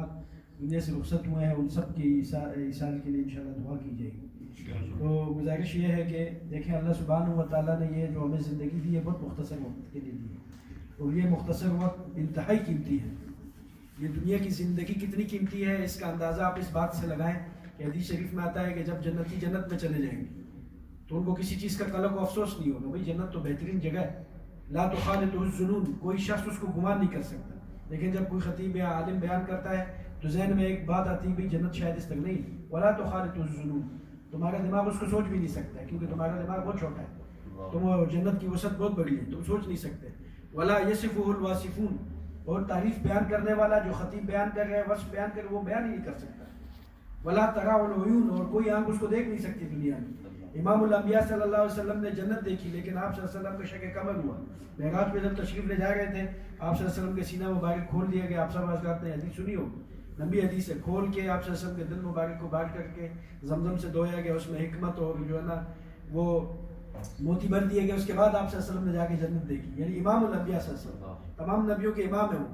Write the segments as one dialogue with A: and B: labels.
A: مسلمان دنیا سے رخصت ہوئے ہیں ان سب کی ایصال کے لیے انشاءاللہ دعا کی جائے گی۔ تو گزارش یہ ہے کہ دیکھیں اللہ سبحانہ و تعالیٰ نے یہ جو ہمیں زندگی دی ہے بہت مختصر وقت کے لیے دی ہے، اور یہ مختصر وقت انتہائی قیمتی ہے۔ یہ دنیا کی زندگی کتنی قیمتی ہے اس کا اندازہ آپ اس بات سے لگائیں کہ حدیث شریف میں آتا ہے کہ جب جنتی جنت میں چلے جائیں گے تو ان کو کسی چیز کا قلق و افسوس نہیں ہوگا۔ بھائی جنت تو بہترین جگہ ہے، لا تخالطہ الظنون، کوئی شخص اس کو گمان نہیں کر سکتا۔ لیکن جب کوئی خطیب یا عالم بیان کرتا ہے تو ذہن میں ایک بات آتی ہے بھائی جنت شاید اس تک نہیں، ولا تخالطہ الظنون، تمہارا دماغ اس کو سوچ بھی نہیں سکتا ہے کیونکہ تمہارا دماغ بہت چھوٹا ہے، تم جنت کی وسعت بہت بڑی ہے، تم سوچ نہیں سکتے۔ ولا یصفہ الواصفون، اور تعریف بیان کرنے والا جو خطیب بیان کر رہے ہیں وصف بیان کر وہ بیان ہی نہیں کر سکتا۔ ولا ترى العیون، اور کوئی آنکھ اس کو دیکھ نہیں سکتی دنیا میں۔ امام الانبیاء صلی اللہ علیہ وسلم نے جنت دیکھی لیکن آپ صلی اللہ علیہ وسلم کا شک کمر ہوا۔ معراج پہ جب تشریف لے جا رہے تھے آپ صلی اللہ علیہ وسلم کے سینہ مبارک کھول دیا گیا، آپ سب حضرات نے حدیث سنی ہو، لمبی حدیث ہے، کھول کے آپ صلی اللہ علیہ وسلم کے دل مبارک کو باہر کر کے زمزم سے دھویا گیا، اس میں حکمت اور جو ہے نا وہ موتی بھر دیے گئے، اس کے بعد آپ صلی اللہ علیہ وسلم نے جا کے جنت دیکھی۔ یعنی امام الانبیاء صلی اللہ علیہ وسلم تمام نبیوں کے امام ہیں،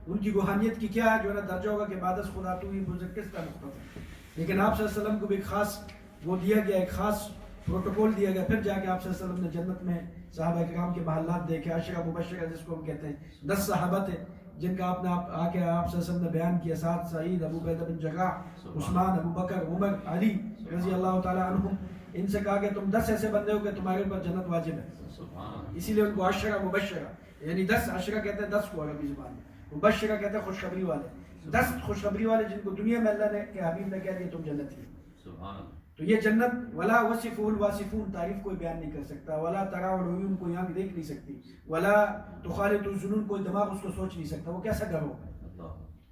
A: ان کی روحانیت کی کیا جو ہے نا درجہ ہوگا کہ بعد از خدا تو ہی بزرگ کس کا مختصر، لیکن آپ صلی اللہ علیہ وسلم کو بھی ایک خاص وہ دیا گیا، ایک خاص پروٹوکول دیا گیا۔ پھر جا کے آپ صلی اللہ علیہ وسلم نے جنت میں صحابہ کرام کے محلات دیکھے، عشرہ مبشرہ جس کو ہم کہتے ہیں، 10 صحابہ تھے جن کا آپ نے آ کے آپ صلی اللہ علیہ وسلم نے بیان کیا، سعد، سعید، ابو عبیدہ بن جراح، عثمان، ابو بکر، عمر، علی رضی اللہ تعالیٰ عنہم، ان سے کہا کہ تم 10 ایسے بندے ہو کہ تمہارے اوپر جنت واجب ہے، اسی لیے ان کو عشرہ مبشرہ، یعنی 10 عشرہ کہتے ہیں 10 کو عربی زبان میں، مبشرہ کہتے ہیں خوشخبری والے، 10 خوشخبری والے جن کو دنیا میں اللہ نے کہ حبیب نے کہہ دیا تم جنتی ہو۔ تو یہ جنت ولا وصفہ الواصفون، تعریف کوئی بیان نہیں کر سکتا، ولا ترى العیون، کوئی آنکھ دیکھ نہیں سکتی، ولا تخالط الظنون، کوئی دماغ اس کو سوچ نہیں سکتا، وہ کیسا گھر ہوگا۔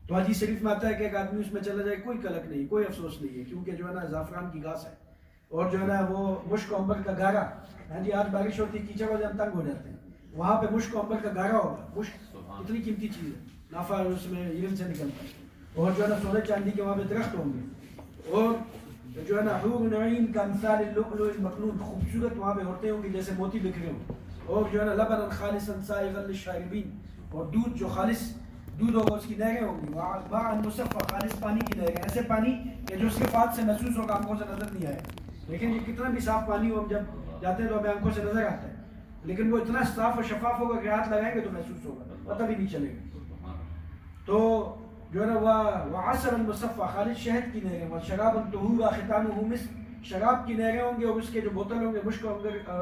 A: تو حدیث شریف میں آتا ہے کہ ایک آدمی اس میں چلا جائے کوئی قلق نہیں، کوئی افسوس نہیں ہے، کیونکہ جو ہے نا زعفران کی گھاس ہے اور جو ہے نا وہ مشک و عنبر کا گارا، ہاں جی آج بارش ہوتی ہے کیچڑ ہو جائے ہم تنگ ہو جاتے ہیں، وہاں پہ مشک و عنبر کا گارا ہوگا، مشک اتنی قیمتی چیز ہے، نافع اس میں ایرن سے نکلتا ہے، اور جو ہے نا سونے چاندی کے وہاں پہ درخت ہوں گے، اور جو ہے نا حور عین کا مثال اللؤلؤ المکنون، خوبصورت وہاں پہ عورتیں ہوں گی جیسے موتی بکھرے ہوں، اور جو ہے نا لبنا خالصا سائغا للشاربین، اور دودھ جو خالص دودھ ہوگا اس کی نہریں ہوں گی، ماء مصفى، خالص پانی کی نہریں، ایسے پانی کہ جو اس کے پاس سے محسوس ہوگا آنکھوں سے نظر نہیں آئے، لیکن یہ کتنا بھی صاف پانی ہو ہم جب جاتے ہیں تو ہمیں آنکھوں سے نظر آتا ہے، لیکن وہ اتنا صاف اور شفاف ہوگا کہ ہاتھ لگائیں گے تو محسوس ہوگا، پتہ بھی نہیں چلے گا۔ تو جو ہے نا وعسل مصفى، خالص شہد کی نہریں، وشرابا طہورا ختامہ مسک، شراب کی نہریں ہوں گے اور اس کے جو بوتل ہوں گے مشک و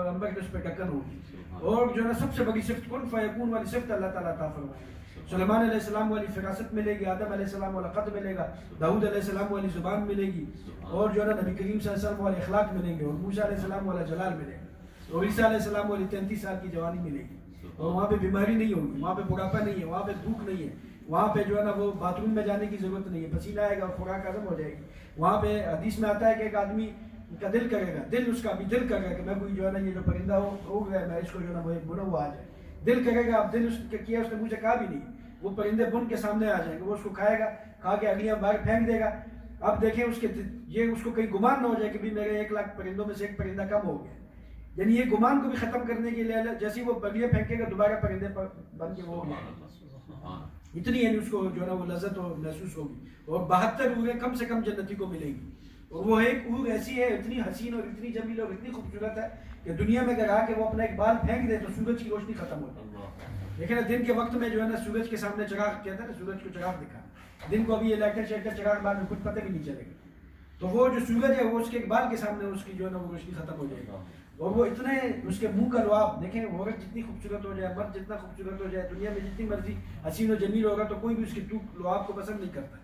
A: عنبر کے اس پہ ڈھکن ہوگی، اور جو ہے نا سب سے بڑی صفت کن فیکون والی صفت اللہ تعالیٰ عطا فرمائے گا۔ سلیمان علیہ السلام والی فراست ملے گی، آدم علیہ السلام والا قد ملے گا، داؤد علیہ السلام والی زبان ملے گی، اور جو ہے نا نبی کریم صلی اللہ علیہ وسلم والے اخلاق ملیں گے، اور موسیٰ علیہ السلام والا جلال ملے گا، اور عیسیٰ علیہ السلام والی 33 سال کی جوانی ملے گی، اور وہاں پہ بیماری نہیں ہوگی، وہاں پہ بڑھاپا نہیں ہے، وہاں پہ بھوک نہیں ہے، وہاں پہ جو ہے نا وہ باتھ روم میں جانے کی ضرورت نہیں ہے، پسینہ آئے گا اور خوراک ہضم ہو جائے گی۔ وہاں پہ حدیث میں آتا ہے کہ ایک آدمی کا دل کرے گا، دل اس کا بھی دل کرے گا کہ میں کوئی جو ہے نا یہ جو پرندہ ہو گیا میں اس کو جو ہے نا وہ بنا ہوا آ جائے، دل کرے گا، اب دل اس کے کیا اس نے مجھے کہا بھی نہیں، وہ پرندے بن کے سامنے آ جائیں گے، وہ اس کو کھائے گا، کھا کے اگلیاں باہر پھینک دے گا۔ اب دیکھیں اس کے یہ اس کو کہیں گمان نہ ہو جائے کہ بھی میرے 1 لاکھ پرندوں میں سے ایک پرندہ کم ہو گیا، یعنی یہ گمان کو بھی ختم کرنے کے لیے جیسی وہ بگلیاں پھینکے گا دوبارہ پرندے بن کے وہ ہو گیا، اتنی یعنی اس کو جو ہے نا وہ لذت اور محسوس ہوگی، اور 72 عوریں کم سے کم جنتی کو ملیں گی، اور وہ ایک عور ایسی ہے اتنی حسین اور اتنی جمیل اور اتنی خوبصورت ہے کہ دنیا میں اگر آ کے وہ اپنا ایک بال پھینک دے تو سورج کی روشنی ختم ہوتی ہے، لیکن دن کے وقت میں جو ہے نا سورج کے سامنے چراغ کہتے ہیں نا سورج کو چراغ دکھا، دن کو ابھی یہ لائٹر شیٹر چراغ بعد میں کچھ پتہ بھی نہیں چلے گا، تو وہ جو سورج ہے وہ اس کے بال کے سامنے اس کی جو ہے نا وہ روشنی ختم ہو جائے گا، اور وہ اتنے اس کے منہ کا لعاب دیکھیں، عورت جتنی خوبصورت ہو جائے، مرد جتنا خوبصورت ہو جائے، دنیا میں جتنی مرضی حسین و جمیل ہوگا تو کوئی بھی اس کے لعاب کو پسند نہیں کرتا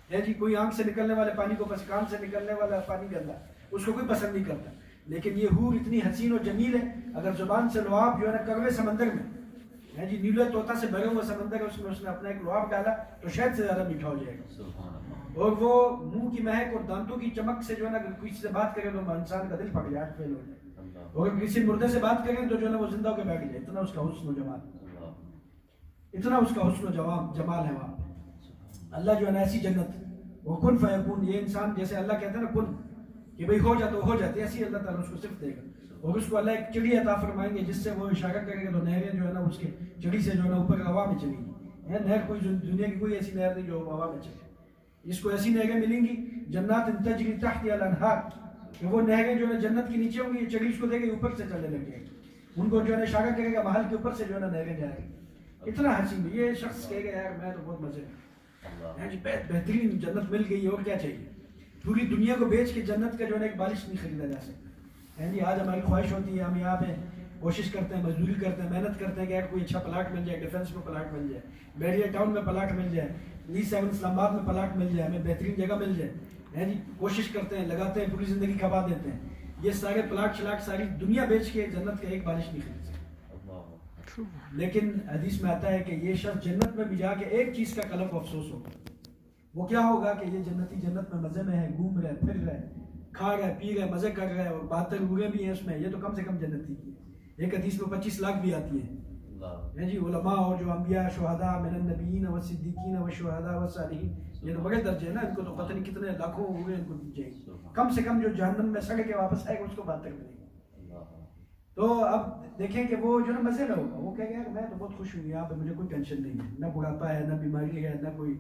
A: ہے جی، کوئی آنکھ سے نکلنے والے پانی کو پسند، کان سے نکلنے والا پانی گندا اس کو کوئی پسند نہیں کرتا، لیکن یہ حور اتنی حسین و جمیل ہے، اگر زبان سے لعاب جو ہے نا کڑوے سمندر میں ہے جی نیلے طوطا سے بھرے ہوا سمندر اس میں اس نے اپنا ایک لعاب ڈالا تو شاید سے زیادہ میٹھا ہو جائے گا، اور وہ منہ کی مہک اور دانتوں کی چمک سے جو ہے نا اگر کسی سے بات کرے تو انسان کا دل پھٹ جائے، فیل ہو جائے، اور کسی مردے سے بات کریں تو جو ہے نا وہ زندہ ہو کے بیٹھ جائے، اتنا اس کا حسن و جمال، اتنا اس کا حسن و جمال ہے وہاں پہ۔ اللہ جو ہے نا ایسی جنت وہ کن فیکون، یہ انسان جیسے اللہ کہتے ہیں نا کن کہ بھئی ہو جاتا ہو جاتے، ایسی اللہ تعالیٰ اس کو صرف دے گا، اور اس کو اللہ ایک چڑی عطا فرمائیں گے جس سے وہ اشارہ کریں گے تو نہریں جو ہے نا اس کے چڑی سے جو ہے نا اوپر ہوا میں چلی گی، نہر کوئی دنیا کی کوئی ایسی نہر نہیں جو ہوا میں چلے، اس کو ایسی نہریں ملیں گی جنات تجری تحتها الانہار کہ وہ نہریں جو ہے جنت کے نیچے ہوں گی، یہ چگڑی اس کو دے گی اوپر سے چلنے لگے گی، ان کو جو ہے اشارہ کرے گا محل کے اوپر سے جو ہے نہریں جائے گی. اتنا حسین. یہ شخص کہے گا یار میں تو بہت مزے جی بہترین جنت مل گئی اور کیا چاہیے. پوری دنیا کو بیچ کے جنت کا جو ہے ایک بالش نہیں خریدا جا سکتا. جی آج ہماری خواہش ہوتی ہے، ہم یہاں پہ کوشش کرتے ہیں، مزدوری کرتے ہیں، محنت کرتے ہیں کہ یار کوئی اچھا پلاٹ مل جائے، ڈیفینس میں پلاٹ مل جائے، بیریا ٹاؤن میں پلاٹ مل جائے، نیز 7 اسلام آباد میں پلاٹ مل جائے، ہمیں بہترین جگہ مل جائے. جی کوشش کرتے ہیں، لگاتے ہیں، پوری زندگی کھپا دیتے ہیں. یہ سارے پلاٹ شلاٹ ساری دنیا بیچ کے جنت کا ایک بالش نہیں خرید سکتے. لیکن حدیث میں آتا ہے کہ یہ شخص جنت میں بھی جا کے ایک چیز کا قلب افسوس ہوگا. وہ کیا ہوگا کہ یہ جنتی جنت میں مزے میں ہے، گھوم رہے، پھر رہے، کھا رہے، پی رہے، مزے کر رہے، اور 72 ہوئے بھی ہیں اس میں. یہ تو کم سے کم جنتی کی. ایک حدیث میں 25 لاکھ بھی آتی ہے. جی علماء اور جو انبیاء، شہداء من النبیین والصدیقین والشہداء والصالحین، یہ تو بڑے درجے ہیں نا. ان کو تو پتہ نہیں کتنے لاکھوں ہوئے ان کو دی جائے گی. کم سے کم جو جہنم میں سڑ کے واپس آئے گا اس کو 72 ملے گی. تو اب دیکھیں کہ وہ جو نا مزے میں ہوگا. وہ کہے گا میں تو بہت خوش ہوں یہاں پہ، مجھے کوئی ٹینشن نہیں ہے، نہ بڑھاپا ہے، نہ بیماری ہے، نہ کوئی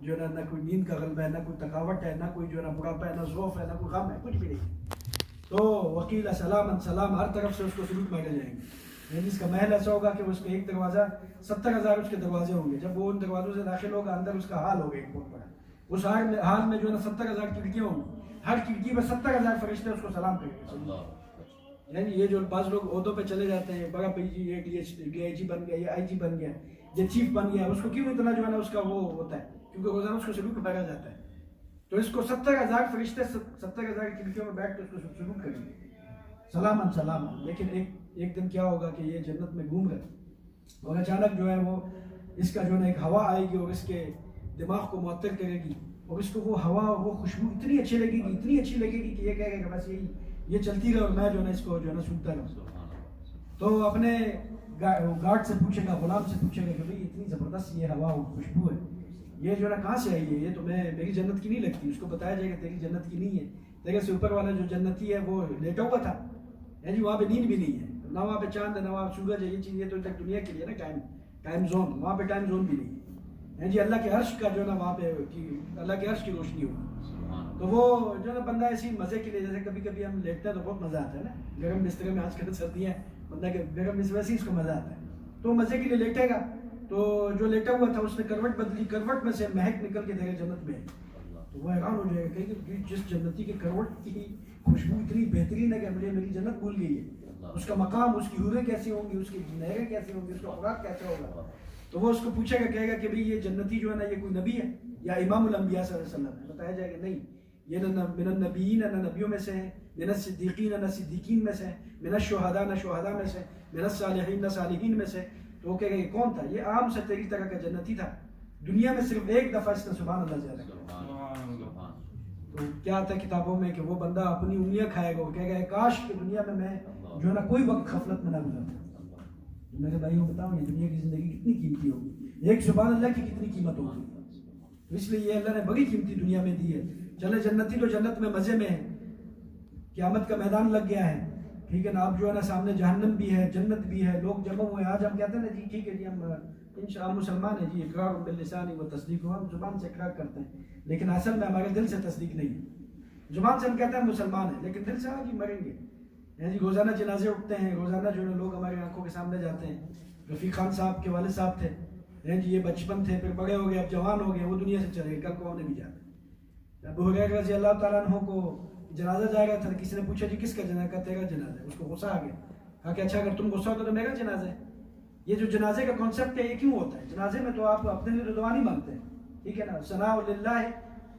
A: جو ہے نہ کوئی نیند کا غلبہ ہے، نہ کوئی تھکاوٹ ہے، نہ کوئی جو ہے نا بڑھاپا ہے، نہ ذوف ہے، نہ کوئی غم ہے، کچھ بھی نہیں. تو وکیل سلام سلام، ہر طرف سے اس کو سلوک مارے جائیں گے. جس کا محل ایسا ہوگا کہ اس میں ایک دروازہ 70,000 اس کے دروازے ہوں گے. جب وہ ان دروازوں سے داخل ہوگا اندر اس کا حال ہوگا ایک بہت بڑا. اس حال میں جو ہے نا 70,000 کھڑکیاں ہوں گی، ہر کھڑکی میں 70,000 فرشتے اس کو سلام کریں گے. یعنی یہ جو بعض لوگ عہدوں پہ چلے جاتے ہیں، بڑا پی جی ڈی آئی جی بن گیا، یہ آئی جی بن گیا، یہ چیف بن گیا، اس کو کیوں اتنا جو ہے نا اس کا وہ ہوتا ہے؟ کیونکہ روزانہ اس کو سلوک بھرا جاتا ہے. تو اس کو 70,000 فرشتے 70,000 کھڑکیوں میں بیٹھ کے اس کو سلوک کریں گے، سلام سلام. لیکن ایک دن کیا ہوگا کہ یہ جنت میں گھوم رہے اور اچانک جو ہے وہ اس کا جو ہے ایک ہوا آئے گی اور اس کے دماغ کو معطل کرے گی، اور اس کو وہ ہوا اور وہ خوشبو اتنی اچھی لگے گی، اتنی اچھی لگے گی کہ یہ کہے گا کہ بس یہ چلتی رہے اور میں جو ہے نا اس کو جو ہے نا سنتا رہوں. تو اپنے گارڈ سے پوچھے گا، غلام سے پوچھے گا کہ بھائی اتنی زبردست یہ ہوا اور خوشبو ہے، یہ جو ہے نا کہاں سے آئی ہے؟ یہ تو میری جنت کی نہیں لگتی. اس کو بتایا جائے گا تیری جنت کی نہیں ہے، تیرے سے اوپر والا جو جنتی ہے وہ لیٹا ہوا تھا. جی وہاں پہ نیند بھی نہیں ہے، نہ وہاں پہ چاند ہے، نہ وہاں سورج ہے. یہ چیز یہ تو تک دنیا کے لیے نا ٹائم زون، وہاں پہ ٹائم زون بھی نہیں ہے. جی اللہ کے عرش کا جو ہے نا وہاں پہ اللہ کے عرش کی روشنی ہوگی. تو وہ جو ہے نا بندہ ایسی مزے کے لیے، جیسے کبھی کبھی ہم لیٹتے ہیں تو بہت مزہ آتا ہے نا، گرم بسترے میں آج کل سردیاں بندہ کے گرم بسترے ویسے ہی اس کو مزہ آتا ہے. تو مزے کے لیے لیٹے گا، تو جو لیٹا ہوا تھا اس نے کروٹ بدلی، کروٹ میں سے مہک نکل کے تیرے جنت میں. تو وہ حیران ہو جائے گا کہ جس جنتی کے کروٹ کی خوشبو اتنی بہترین ہے کہ مجھے میری جنت بھول گئی ہے. اس کا مقام، اس کی حوریں کیسی ہوں گی، اس کی نہریں کیسی ہوں گی، اس کا خوراک کیسا ہوگا. تو وہ اس کو پوچھے گا، کہے گا کہ بھئی یہ جنتی جو ہے نا یہ کوئی نبی ہے یا امام الانبیاء صلی اللہ علیہ وسلم ہے؟ بتایا جائے گا نہیں، یہ نہ من النبیین نہ نبیوں میں سے ہے، من الصدیقین نہ صدیقین میں سے ہے، من الشہداء نہ شہداء میں سے، من الصالحین نہ صالحین میں سے. تو وہ کہے گا یہ کون تھا؟ یہ عام سے تیری طرح کا جنتی تھا، دنیا میں صرف ایک دفعہ اس نے سبحان اللہ زیادہ کیا. تو کیا آتا ہے کتابوں میں کہ وہ بندہ اپنی انگلیاں کھائے گا، وہ کہے گا کاش کہ دنیا میں جو ہے نا کوئی وقت غفلت میں نہ گزرتا. میرے بھائیوں بتاؤں یہ دنیا کی زندگی کتنی قیمتی ہوگی، ایک سبحان اللہ کی کتنی قیمت ہوگی. تو اس لیے یہ اللہ نے بڑی قیمتی دنیا میں دی ہے. چلے جنتی تو جنت میں مزے میں ہے، قیامت کا میدان لگ گیا ہے، ٹھیک ہے نا. اب جو ہے نا سامنے جہنم بھی ہے، جنت بھی ہے، لوگ جمع ہوئے. آج ہم کہتے ہیں نا جی ٹھیک ہے جی ہم انشاءاللہ مسلمان ہیں جی، اقرار باللسان و تصدیق، ہم زبان سے اقرار کرتے ہیں لیکن اصل میں ہمارے دل سے تصدیق نہیں ہے. زبان سے ہم کہتے ہیں مسلمان ہیں لیکن دل سے ہاں جی مریں گے. جی روزانہ جنازے اٹھتے ہیں، روزانہ جو ہے لوگ ہماری آنکھوں کے سامنے جاتے ہیں. رفیق خان صاحب کے والد صاحب تھے، جی یہ بچپن تھے، پھر بڑے ہو گئے، اب جوان ہو گئے، وہ دنیا سے چلے گئے، کل کو انہیں بھی جانا. ابو ہریرہ رضی اللہ تعالیٰ عنہ کو جنازہ جا رہا تھا، کسی نے پوچھا جی کس کا جنازہ؟ کہا تیرا جنازہ ہے. اس کو غصہ آ گیا، کہا کہ اچھا اگر تم غصہ ہو تو میرا جنازہ ہے. یہ جو جنازے کا کانسیپٹ ہے یہ کیوں ہوتا ہے؟ جنازے میں تو آپ اپنے لیے دعا نہیں مانگتے ہیں، ٹھیک ہے نا. ثناء للہ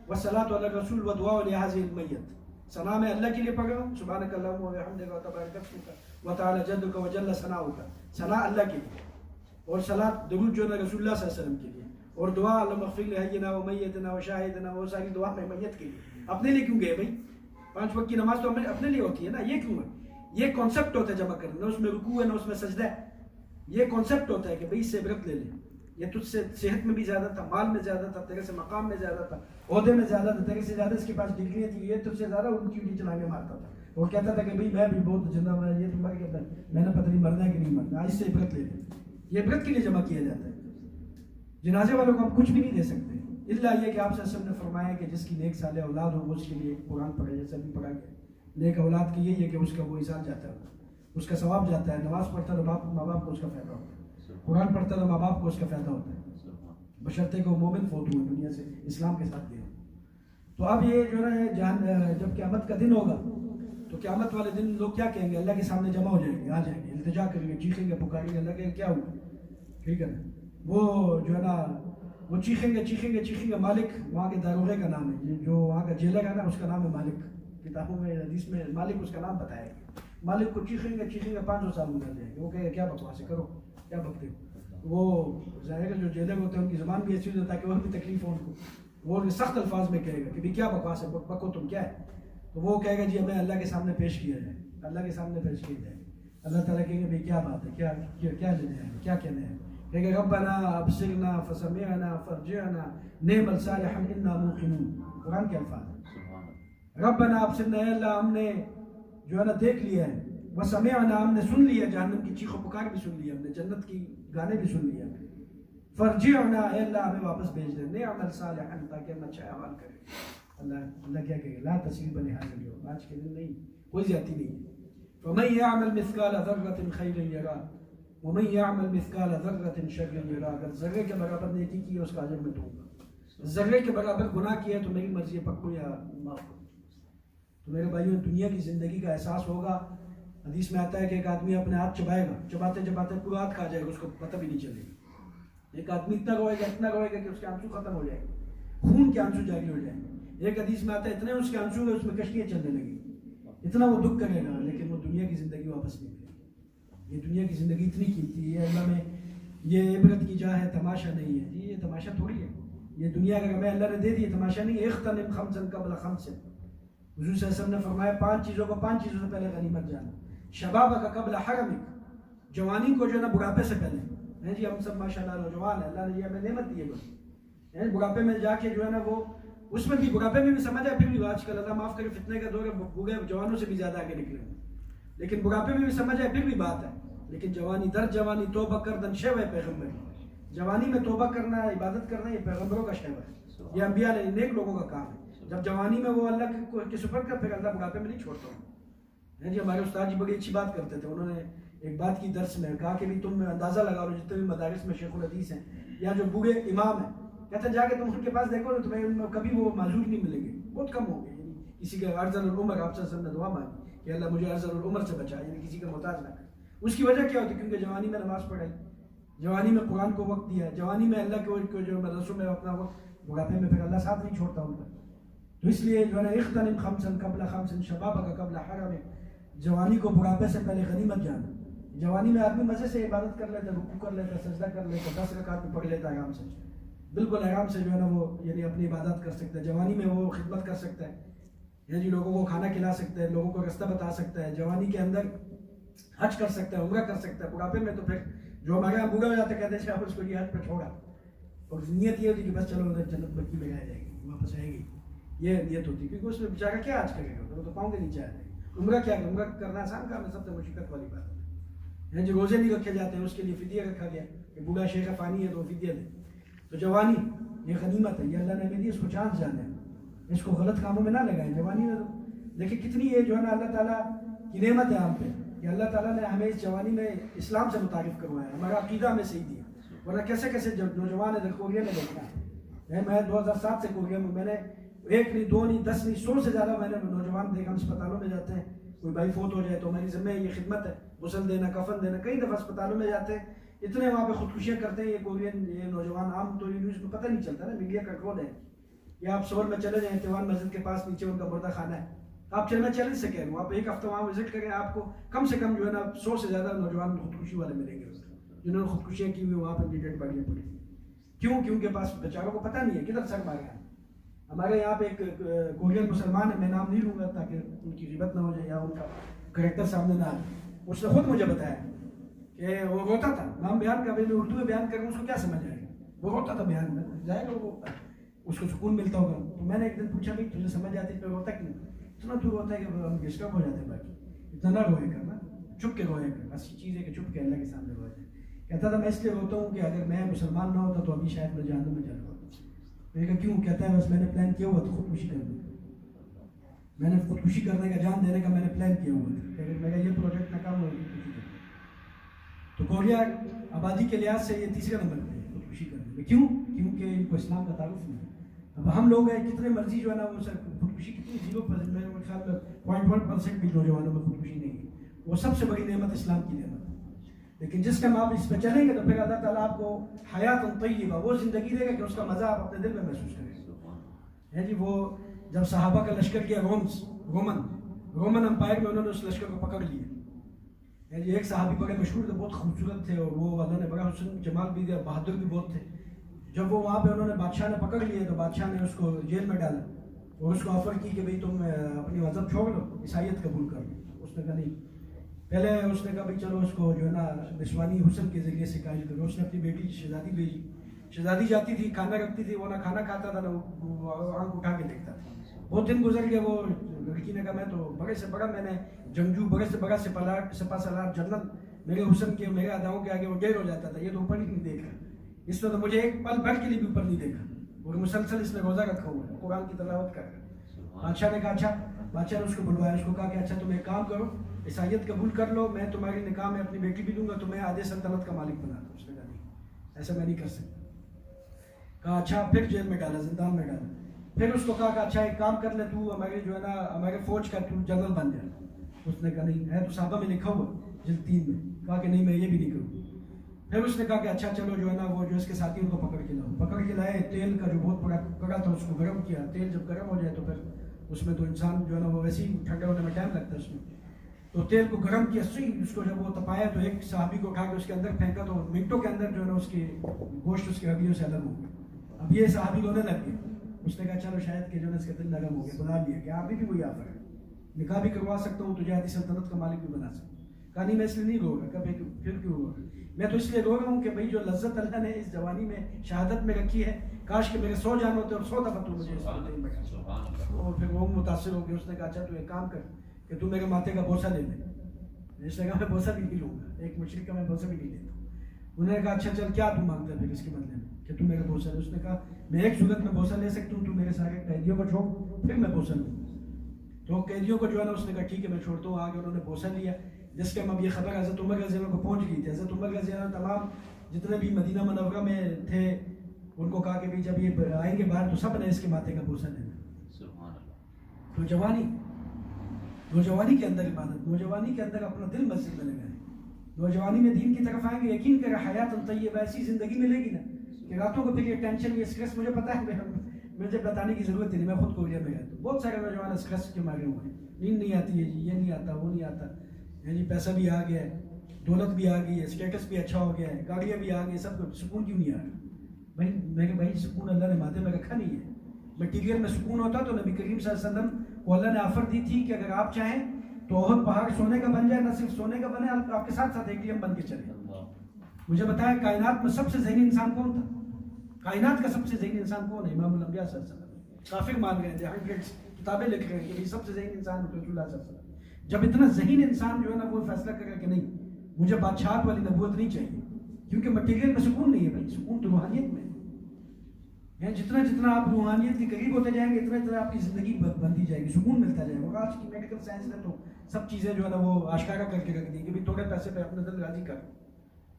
A: والصلاۃ علی الرسول ودعاء لہذہ المیت. ثنا میں اللہ کے لیے پڑھ رہا ہوں، سبحانک اللہم وبحمدک وتبارک اسمک وتعالی جدک وجل ثناؤک، ثنا اللہ کے لیے، اور صلاۃ درود جو ہے رسول اللہ صلی اللہ علیہ وسلم کے لیے، اور دعا اللہم اغفر لحینا ومیتنا وشاہدنا، وہ ساری دعا میں میت کے لیے. اپنے لیے کیوں گئے بھائی؟ 5 وقت کی نماز تو اپنے لیے ہوتی ہے نا، یہ کیوں ہے؟ یہ کانسیپٹ ہوتا ہے جمع کرنا، نہ اس میں رکوع ہے نہ اس میں سجدہ ہے. یہ کانسیپٹ ہوتا ہے کہ بھائی اس سے عبرت لے لیں. یہ تجھ سے صحت میں بھی زیادہ تھا، مال میں زیادہ تھا، تیرے سے مقام میں زیادہ تھا، عہدے میں زیادہ تھا، تیرے سے زیادہ اس کے پاس ڈگریاں تھی، یہ تجھ سے زیادہ ان کی ڈی چلا کے مارتا تھا. وہ کہتا تھا کہ بھائی میں بھی بہت زندہ ہوا، یہ تو مر گیا، میں نے پتہ نہیں مرنا ہے کہ نہیں مرنا. اس سے عبرت لے لیں. یہ عبرت کے لیے جمع کیا جاتا ہے. جنازے والوں کو ہم کچھ بھی نہیں دے سکتے. اللہ یہ کہ آپ سے نے فرمایا کہ جس کی نیک صالح اولاد ہو وہ اس کے لیے قرآن پڑھے، جیسے بھی پڑھا گیا. نیک اولاد کی یہی ہے کہ اس کا وہ احسان جاتا ہے، اس کا ثواب جاتا ہے. نماز پڑھتا ہے تو ماں باپ کو اس کا فائدہ ہوتا ہے، قرآن پڑھتا ہے تو ماں باپ کو اس کا فائدہ ہوتا ہے، بشرطے کو مومن فوت ہوئے دنیا سے اسلام کے ساتھ گئے. تو اب یہ جو ہے جب قیامت کا دن ہوگا تو قیامت والے دن لوگ کیا کہیں گے؟ اللہ کے سامنے جمع ہو جائیں گے، آ جائیں گے، التجا کریں گے، چیخیں گے، پکاریں گے، اللہ کے کیا ہوا؟ ٹھیک ہے نا. وہ جو ہے نا وہ چیخیں گے. مالک وہاں کے داروغے کا نام ہے، جو وہاں کا جیلر ہے نا اس کا نام ہے مالک. کتابوں میں حدیث میں مالک اس کا نام بتایا گیا. مالک کو چیخیں گے 500 سال گزر جائیں گے. وہ کہے گا کیا بکواس کرو، کیا بکتے ہو. وہ ظاہر ہے جو جیلر ہوتے ہیں ان کی زبان بھی ایسی ہوتی ہے تاکہ وہ بھی تکلیف ہو ان کو. وہ سخت الفاظ میں کہے گا کہ کیا بکواس ہے، بکو تم کیا ہے. تو وہ کہے گا جی ہمیں اللہ کے سامنے پیش کیا جائے. اللہ کے سامنے پیش کیا جائے. اللہ تعالیٰ کہیں گے بھائی کیا بات ہے، کیا لینے ہیں، کیا کہنے ہیں. کہیں گے ربنا ابصرنا فسمعنا فرجعنا نعم صالحا انا موقنون. قرآن کے الفاظ ہیں. ربنا ابصرنا، اے اللہ ہم نے جو ہے نا دیکھ لیا ہے، وسمعنا ہم نے سن لیا، جہنم کی چیخ و پکار بھی سن لیا ہم نے، جنت کی گانے بھی سن لیا. فرجعنا، اے اللہ ہمیں واپس بھیج دے، نعم صالحا تاکہ ہم اچھا اعمال کریں. اللہ کیا کہے گا؟ لا تصریب لهذا اليوم، آج کے دن نہیں، کوئی زیادتی نہیں ہے. فمن يعمل مثقال ذرة خيرا يره ومن يعمل مثقال ذرة شرا يره. اگر ذرے کے برابر نیکی کی ہے اس کا اجر میں دوں گا، ذرے کے برابر گناہ کیا ہے تو میری مرضی ہے پکڑو یا معاف کرو. تو میرے بھائیوں دنیا کی زندگی کا احساس ہوگا. حدیث میں آتا ہے کہ ایک آدمی اپنے ہاتھ چبائے گا، چباتے پورا ہاتھ کھا جائے گا، اس کو پتہ بھی نہیں چلے گا. ایک آدمی اتنا روئے گا کہ اس کے آنسو ختم ہو جائے گا، خون کے آنسو جاری ہو جائیں گے. ایک حدیث میں آتا ہے اتنے اس کے آنسو ہوئے اس میں کشتیاں چلنے لگی، اتنا وہ دکھ کرے گا، لیکن وہ دنیا کی زندگی واپس نہیں کرے گی. یہ دنیا کی زندگی اتنی قیمتی ہے، اللہ میں یہ عبرت کی جا ہے، تماشا نہیں ہے. یہ تماشا تھوڑی ہے یہ دنیا، اگر ہمیں اللہ نے دے دی تماشا نہیں ہے. اغتنم خمسا قبل خمس، حضور صلی اللہ علیہ وسلم نے فرمایا 5 چیزوں کو 5 چیزوں سے پہلے غنیمت جانا. شبابک قبل حرمک، جوانی کو جو ہے نا بڑھاپے سے پہلے. جی ہم سب ماشاءاللہ نوجوان ہیں، اللہ نے یہ ہمیں نعمت دی ہے بس. بڑھاپے میں جا کے جو ہے نا وہ اس میں بھی بڑھاپے میں بھی سمجھ ہے، پھر بھی آج کل اللہ معاف کرے فتنے کا دور ہے، بوڑھے جوانوں سے بھی زیادہ آگے نکلے ہیں. لیکن بڑھاپے میں بھی سمجھ ہے، پھر بھی بات ہے. لیکن جوانی در جوانی توبہ کردن شیو ہے پیغمبر. جوانی میں توبہ کرنا ہے، عبادت کرنا ہے، یہ پیغمبروں کا شیو ہے، یہ انبیاء علیہ نیک لوگوں کا کام ہے. جب جوانی میں وہ اللہ کے سپرد کر، پھر اللہ بڑھاپے میں نہیں چھوڑتا ہوں. جی ہمارے استاد جی بڑی اچھی بات کرتے تھے. انہوں نے ایک بات کی درس میں کہا کہ بھی تم اندازہ لگا لو جتنے بھی مدارس میں شیخ الحدیث ہیں یا جو بوڑھے امام ہیں، کہتے ہیں جا کے تم ان کے پاس دیکھو نا تمہیں ان میں کبھی وہ معذور نہیں ملیں گے، بہت کم ہوں گے. یعنی کسی کا ارذل العمر، آپ سے نے دعا مانگی کہ اللہ مجھے ارذل العمر سے بچا، یعنی کسی کا محتاج نہ کر. اس کی وجہ کیا ہوتی ہے؟ کیونکہ جوانی میں نماز پڑھائی، جوانی میں قرآن کو وقت دیا، جوانی میں اللہ کو جو مدرسوں میں اپنا وقت. بڑھاپے میں پھر اللہ ساتھ نہیں چھوڑتا ان کا. تو اس لیے جو ہے نا اغتنم خمسا قبل خمس شبابک قبل حرمک، جوانی کو بڑھاپے سے پہلے غنیمت جانا. جوانی میں آدمی مزے سے عبادت کر لیتا، رکوع کر لیتا، سجدہ کر لیتا، 10 رکعت میں پڑھ لیتا آرام سے، بالکل آرام سے جو ہے نا وہ یعنی اپنی عبادت کر سکتا ہے. جوانی میں وہ خدمت کر سکتا ہے، یعنی لوگوں کو کھانا کھلا سکتا ہے، لوگوں کو رستہ بتا سکتا ہے. جوانی کے اندر حج کر سکتا ہے، عمرہ کر سکتا ہے. بڑھاپے میں تو پھر جو ہمارے یہاں بوڑھا ہو جاتا ہے کہتے ہیں آپ اس کو یہ حج پہ چھوڑا، اور نیت یہ ہوتی کہ بس چلو ادھر جنت بکی میں جائے گی، واپس آئے گی، یہ نیت ہوتی. کیونکہ اس میں بیچارہ کیا حج کرے گا، وہ تو پاؤں کے نیچے آ جائے گا. عمرہ کیا ہے؟ عمرہ کرنا آسان کام ہے، سب سے مشقت والی بات ہے. جو روزے نہیں رکھے جاتے ہیں اس کے لیے فدیہ رکھا گیا کہ بوڑھا شیخ فانی ہے تو فدیہ دے. تو جوانی یہ غنیمت ہے، یہ اللہ نے ہمیں دی، اس کو چانس جانا ہے، اس کو غلط کاموں میں نہ لگائیں. جوانی میں دیکھیں کتنی یہ جو ہے نا اللہ تعالیٰ کی نعمت ہے ہم پہ کہ اللہ تعالیٰ نے ہمیں اس جوانی میں اسلام سے متعارف کروایا، ہمارا عقیدہ ہمیں صحیح دیا. ورنہ کیسے کیسے نوجوان ہے کوریا میں دیکھنا ہے. میں 2007 سے کوریا میں نے 1 نہیں 2 نہیں 10 نہیں 100 سے زیادہ میں نے نوجوان دیکھا. ہم اسپتالوں میں جاتے ہیں، کوئی بھائی فوت ہو جائے تو ہماری ذمہ یہ خدمت ہے، غسل دینا، کفن دینا. کئی دفعہ اسپتالوں میں جاتے ہیں، اتنے وہاں پہ خودکشیاں کرتے ہیں یہ کورین یہ نوجوان. عام تو نیوز میں پتہ نہیں چلتا نا، میڈیا کنٹرول ہے. یا آپ سول میں چلے جائیں، تیوان مسجد کے پاس نیچے ان کا مردہ خانہ ہے، آپ چلنا چل نہیں سکیں. آپ 1 ہفتہ وہاں وزٹ کریں، آپ کو کم سے کم جو ہے نا 100 سے زیادہ نوجوان خودکشی والے ملیں گے جنہوں نے خودکشیاں کی ہوئی وہاں پہ ڈیڈ باڈیاں پڑی. کیوں؟ کیونکہ پاس بیچاروں کو پتہ نہیں ہے کدھر سر مارے ہیں. ہمارے یہاں پہ ایک کورین مسلمان ہے، میں نام نہیں لوں گا تاکہ ان کی غیبت نہ ہو جائے یا ان کا کریکٹر سامنے نہ آئے. اس نے خود مجھے بتایا کہ وہ روتا تھا. نام بیان کا میں اردو میں بیان کروں اس کو کیا سمجھ آئے گا؟ وہ روتا تھا بیان میں، ظاہر وہ اس کو سکون ملتا ہوگا. تو میں نے ایک دن پوچھا بھائی تجھے سمجھ آتی پہ روتا کیوں؟ اتنا تو روتا ہے کہ ہم ڈسٹرب ہو جاتے ہیں. باقی اتنا نہ روئے کرنا، چپ کے روئے کر. اچھی چیز ہے کہ چپ کے اللہ کے سامنے روئے. کہتا تھا میں اس لیے روتا ہوں کہ اگر میں مسلمان نہ ہوتا تو ابھی شاید میں جہنم میں جاتا. میں نے کہا کیوں؟ کہتا ہے بس میں نے پلان کیا ہوا تھا خودکشی کرنے کا، میں نے خودکشی کرنے کا، جان دینے کا میں نے پلان کیا ہوا تھا، لیکن میں کہا یہ پروجیکٹ ناکام ہوا خودکشی کرنے۔ تو کوریا آبادی کے لحاظ سے یہ تیسرے نمبر پہ ہے خودکشی کرنے میں۔ کیوں؟ کیونکہ ان کو اسلام کا تعارف نہیں ہے۔ اب ہم لوگ ہیں کتنے مرضی جو ہے نا وہ سر خودکشی کتنی 0%، میرے خیال میں 0.1% بھی نوجوانوں میں خودکشی نہیں ہے، وہ سب سے بڑی نعمت اسلام کی نعمت ہے۔ لیکن جس ٹائم آپ اس پہ چلیں گے تو پھر اللہ تعالیٰ آپ کو حیات طیبہ، وہ زندگی دے گا کہ اس کا مزہ آپ اپنے دل میں محسوس کریں گے۔ ہے جی، وہ جب صحابہ کا لشکر کیا رومن امپائر میں، انہوں نے اس لشکر کو پکڑ لیا۔ جی ایک صحابی بڑے مشہور تھے، بہت خوبصورت تھے، اور وہ اللہ نے بڑا حسن جمال بھی دیا، بہادر بھی بہت تھے۔ جب وہ وہاں پہ انہوں نے بادشاہ نے پکڑ لیے تو بادشاہ نے اس کو جیل میں ڈالا اور اس کو آفر کی کہ بھئی تم اپنی مذہب چھوڑ لو، عیسائیت قبول کر لو۔ اس نے کہا نہیں، پہلے اس نے کہا بھئی چلو اس کو جو ہے نا نسوانی حسن کے ذریعے سے قائل کرو۔ اس نے اپنی بیٹی شہزادی بھیجی، شہزادی جاتی تھی کھانا رکھتی تھی، وہ نہ کھانا کھاتا تھا نہ آنکھ اٹھا کے دیکھتا تھا۔ بہت دن گزر گئے، وہ لڑکی نے کہا میں تو بڑے سے بڑا، میں نے جنگجو، بڑے سے بڑا سپہ سالار جنرل، میرے حسن کے میرے اداؤں کے آگے وہ ڈیر ہو جاتا تھا، یہ تو اوپر ہی نہیں دیکھ رہا، اس نے تو مجھے ایک پل بھر کے لیے بھی اوپر نہیں دیکھا، اور مسلسل اس نے روزہ رکھا ہوا ہے، قرآن کی تلاوت کر رہا ہے۔ بادشاہ نے کہا اچھا، بادشاہ نے اس کو بلوایا، اس کو کہا کہ اچھا تم ایک کام کرو، عیسائیت قبول کر لو، میں تمہاری نکاح میں اپنی بیٹی بھی دوں گا، تمہیں آدھے سلطنت کا مالک بنا دوں۔ اس نے کہا نہیں، ایسا میں نہیں کر سکتا۔ کہا اچھا، پھر جیل میں ڈالا، زندان میں ڈالا۔ پھر اس کو کہا کہ اچھا ایک کام کر لے، تو ہمارے جو ہے نا ہمارے فوج کا تو جنرل بن جائے۔ اس نے کہا نہیں، ہے تو صحابہ میں لکھا ہوا جلد 3 میں، کہا کہ نہیں میں یہ بھی نہیں کروں۔ پھر اس نے کہا کہ اچھا چلو جو ہے نا وہ جو اس کے ساتھی ان کو پکڑ کے لاؤ، پکڑ کے لائے، تیل کا جو بہت بڑا کڑا تھا اس کو گرم کیا، تیل جب گرم ہو جائے تو پھر اس میں تو انسان جو ہے نا وہ ویسے ہی ٹھنڈا ہونے میں ٹائم لگتا ہے اس میں، تو تیل کو گرم کیا، صحیح اس کو جب وہ تپایا تو ایک صحابی کو اٹھا کے اس کے اندر پھینکا تو منٹوں کے اندر جو ہے نا اس کی گوشت اس کی ہڈیوں سے الگ ہو گیا۔ اب یہ صحابی رونے لگ گیا، اس نے کہا چلو شاید کہ جو ہے اس کا دل نرم ہو گیا، بلا لیا کہ آپ بھی وہی آفر ہے، نکاح بھی کروا سکتا ہوں، تجھے آدھی سلطنت کا مالک بھی بنا سکتا ہوں۔ کہا نہیں میں اس لیے نہیں رو رہا۔ کبھی پھر کیوں رو رہا؟ میں تو اس لیے رو رہا ہوں کہ بھائی جو لذت اللہ نے اس جوانی میں شہادت میں رکھی ہے، کاش کہ میرے 100 جان ہوتے اور 100 دفعہ تو مجھے اس میں بیٹھا۔ اور پھر وہ متاثر ہو گیا، اس نے کہا اچھا تو ایک کام کر کہ تو میرے ماتھے کا بوسہ لے لے۔ اس نے کہا میں بوسہ بھی نہیں لوں گا، ایک مشرک کا میں بوسہ بھی نہیں لیتا۔ انہوں نے کہا اچھا چل کیا تو مانگتا ہے پھر اس کے بدلے میں کہ تو میرا بوسہ لے؟ اس نے کہا میں ایک صورت میں بوسہ لے سکتا ہوں، تو میرے سارے قیدیوں کو چھوڑ پھر میں بوسہ لوں۔ تو قیدیوں کو جو ہے نا اس نے کہا ٹھیک ہے میں چھوڑتا ہوں۔ آگے انہوں نے بوسہ لیا، جس کے اب یہ خبر حضرت عمر رضی اللہ عنہ کو پہنچ گئی تھی۔ حضرت عمر رضی اللہ عنہ تمام جتنے بھی مدینہ منورہ میں تھے ان کو کہا کہ بھی جب یہ آئیں گے باہر تو سب نے اس کے ماتھے کا بوسہ لینا۔ نوجوانی کے اندر عبادت، نوجوانی کے اندر اپنا دل مسجد میں لگائیں، نوجوانی میں دین کی طرف آئیں گے، یقین کریں حیات طیبہ ایسی زندگی ملے گی نا کہ راتوں کو پھر یہ ٹینشن، یہ اسٹریس، مجھے پتا ہے مجھے بتانے کی ضرورت نہیں، میں خود کوریا میں رہتا ہوں، بہت سارے نوجوان اسٹریس کے مارے ہوئے ہیں، نیند نہیں آتی ہے جی، یہ نہیں آتا وہ نہیں آتا، یعنی پیسہ بھی آ گیا ہے، دولت بھی آ گئی ہے، اسٹیٹس بھی اچھا ہو گیا ہے، گاڑیاں بھی آ گئی، سب کو سکون کیوں نہیں آ رہا؟ بھائی میں کہ بھائی سکون اللہ نے ماتھے میں رکھا نہیں ہے۔ مٹیریل میں سکون ہوتا تو نبی کریم صلی اللہ علیہ وسلم کو اللہ نے آفر دی تھی کہ اگر آپ چاہیں تو احد پہاڑ سونے کا بن جائے، نہ صرف سونے کا بنے، آپ کے ساتھ ساتھ ATM بن کے چلے۔ مجھے بتائیں کائنات میں سب سے ذہین انسان کون تھا؟ کائنات کا سب سے ذہین انسان کون ہے؟ امام الانبیاء صلی اللہ علیہ وسلم۔ کافر مان گئے تھے، 100 کتابیں لکھ رہے ہیں کہ سب سے ذہین انسان رسول اللہ صلی اللہ علیہ وسلم۔ جب اتنا ذہین انسان جو ہے نا وہ فیصلہ کرے کہ نہیں مجھے بادشاہت والی نبوت نہیں چاہیے، کیونکہ مٹیریل میں سکون نہیں ہے بھائی، سکون تو روحانیت میں ہے۔ جتنا جتنا آپ روحانیت کے قریب ہوتے جائیں گے اتنا اتنا آپ کی زندگی بنتی جائے گی، سکون ملتا جائے گا۔ اور آج کی میڈیکل سائنس نے تو سب چیزیں جو ہے نا وہ آشکارا کر کے رکھ دی کہ بھائی تھوڑے پیسے پہ اپنا دل راضی کر،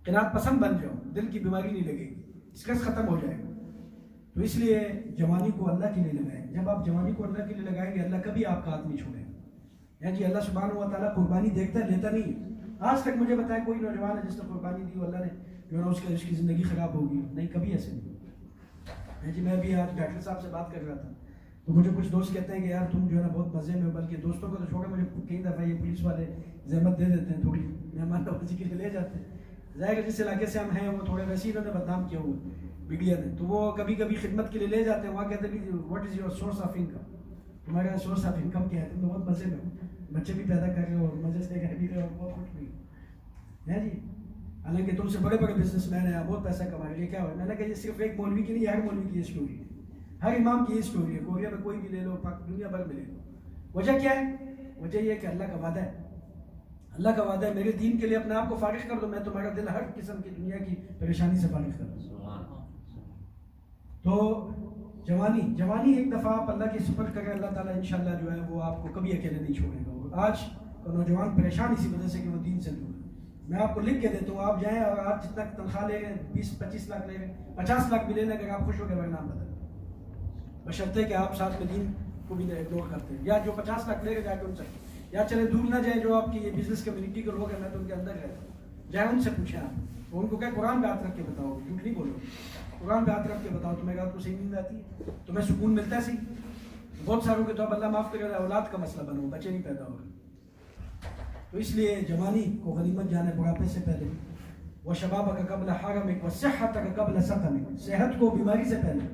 A: قناعت پسند بن جاؤ، دل کی بیماری نہیں لگے گی، اسٹریس ختم ہو جائے گا۔ تو اس لیے جوانی کو اللہ کے لیے لگائیں۔ جب آپ جوانی کو اللہ کے لیے لگائیں گے اللہ کبھی آپ کا ہاتھ نہیں چھوڑے گا۔ جی اللہ سبحانہ و تعالیٰ قربانی دیکھتا ہے، لیتا نہیں۔ آج تک مجھے بتائیں کوئی نوجوان ہے جس نے قربانی دی اللہ نے جو ہے نا اس کی زندگی خراب ہوگی؟ نہیں، کبھی ایسے نہیں۔ جی میں بھی آج ڈاکٹر صاحب سے بات کر رہا تھا تو مجھے کچھ دوست کہتے ہیں کہ یار تم جو ہے نا بہت مزے میں، بلکہ دوستوں کو تو چھوڑے مجھے کئی دفعہ یہ پولیس والے زحمت دے دیتے ہیں، تھوڑی مہمان نوازی کے لیے لے جاتے ہیں۔ ظاہر ہے جس علاقے سے ہم ہیں وہ تھوڑے ویسے ہی انہوں نے بدنام کیا ہوا میڈیا نے، تو وہ کبھی کبھی خدمت کے لیے لے جاتے ہیں، وہاں کہتے ہیں what is your source of income, تمہارا سورس آف انکم کیا ہے؟ تم تو بہت مزے میں ہو، بچے بھی پیدا کر رہے ہو اور مزے سے رہ بھی رہے ہو، بہت خوش بھی ہے جی، حالانکہ تم سے بڑے بڑے بزنس مین ہیں، بہت پیسہ کما رہے ہیں، کیا ہوا؟ میں نے کہا یہ صرف ایک مولوی کی نہیں، ہر مولوی کی یہ اسٹوری ہے، ہر امام کی یہ اسٹوری ہے، کوریا میں کوئی بھی لے لو، دنیا بھر میں لے لو۔ وجہ کیا ہے؟ وجہ یہ ہے کہ اللہ کا وعدہ ہے، اللہ کا وعدہ ہے میرے دین کے لیے اپنے آپ کو فارغ کر دو، میں تمہارا دل ہر قسم کی دنیا کی پریشانی سے فارغ کر دوں۔ تو جوانی ایک دفعہ آپ اللہ کے سپرد کریں، اللہ تعالیٰ انشاءاللہ جو ہے وہ آپ کو کبھی اکیلے نہیں چھوڑے گا. اور آج نوجوان پریشان اسی وجہ سے کہ وہ دین سے دور ہے. میں آپ کو لکھ کے دیتا ہوں، آپ جائیں اور آپ جتنا تنخواہ لے رہے ہیں 20-25 لاکھ لے رہے ہیں، 50 لاکھ بھی لے لیں، اگر آپ خوش ہو کے میرا نام بدل بشرطے کہ آپ ساتھ میں دین کو بھی اگنور کرتے ہیں. یا جو 50 لاکھ لے رہے جا کے ان سے، یا چلے دور نہ جائیں، جو آپ کی یہ بزنس کمیونٹی کے لوگ ہیں، میں تو ان کے اندر رہتا ہوں، جائیں ان سے پوچھیں آپ، ان کو کہ قرآن پہ ہاتھ رکھ کے بتاؤ، جھوٹ نہیں بولو، قرآن پہ ہاتھ رکھ کے بتاؤ تمہیں رات کو صحیح نیند آتی ہے، تمہیں سکون ملتا ہے صحیح. بہت ساروں کے تو اب اللہ معاف کرے اولاد کا مسئلہ بنو، بچے نہیں پیدا ہو رہے. تو اس لیے جوانی کو غنیمت جانے بڑھاپے سے پہلے، وہ شباب کا قبل حرمک و صحت کا قبل سقمک، صحت کو بیماری سے پہلے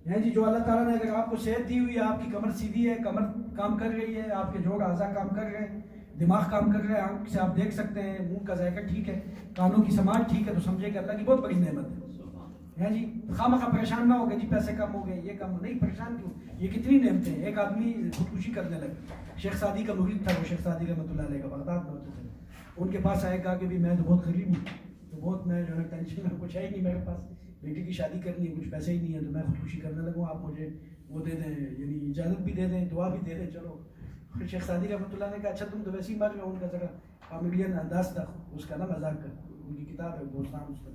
A: ہے جی. جو اللہ تعالیٰ نے اگر آپ کو صحت دی ہوئی ہے، آپ کی کمر سیدھی ہے، کمر کام کر رہی ہے، آپ کے جوڑ اعضاء کام کر رہے ہیں، دماغ کام کر رہا ہے، آنکھ سے آپ دیکھ سکتے ہیں، منہ کا ذائقہ ٹھیک ہے، کانوں کی سماعت ٹھیک ہے، تو سمجھے کہ اللہ کی بہت بڑی نعمت ہے جی. خواہ پریشان نہ ہو گئے جی پیسے کم ہو گئے، یہ کم ہو نہیں، پریشان کیوں؟ یہ کتنی نعمتیں ہیں. ایک آدمی خودکشی کرنے لگا، شیخ سعدی کا مرید تھا، وہ شیخ سعدی رحمۃ اللہ علیہ کا بغداد میں ہوتے تھے. ان کے پاس آئے، کہا کہ بھی میں تو بہت غریب ہوں، تو بہت میں جو ہے ٹینشن میں، کچھ ہے ہی نہیں میرے پاس، بیٹی کی شادی کرنی ہے، کچھ پیسے ہی نہیں ہے، تو میں خودکشی کرنے لگوں، آپ مجھے وہ دے دیں، یعنی اجازت بھی دے دیں، دعا بھی دے دیں. چلو شیخ سعدی رحمۃ اللہ نے کہا اچھا تم تو ویسے ہی مار رہے ہو. ان کا ذرا کامیڈین انداز تھا اس کا نا، مذاق کر، ان کی کتاب ہے بوستان اس پر.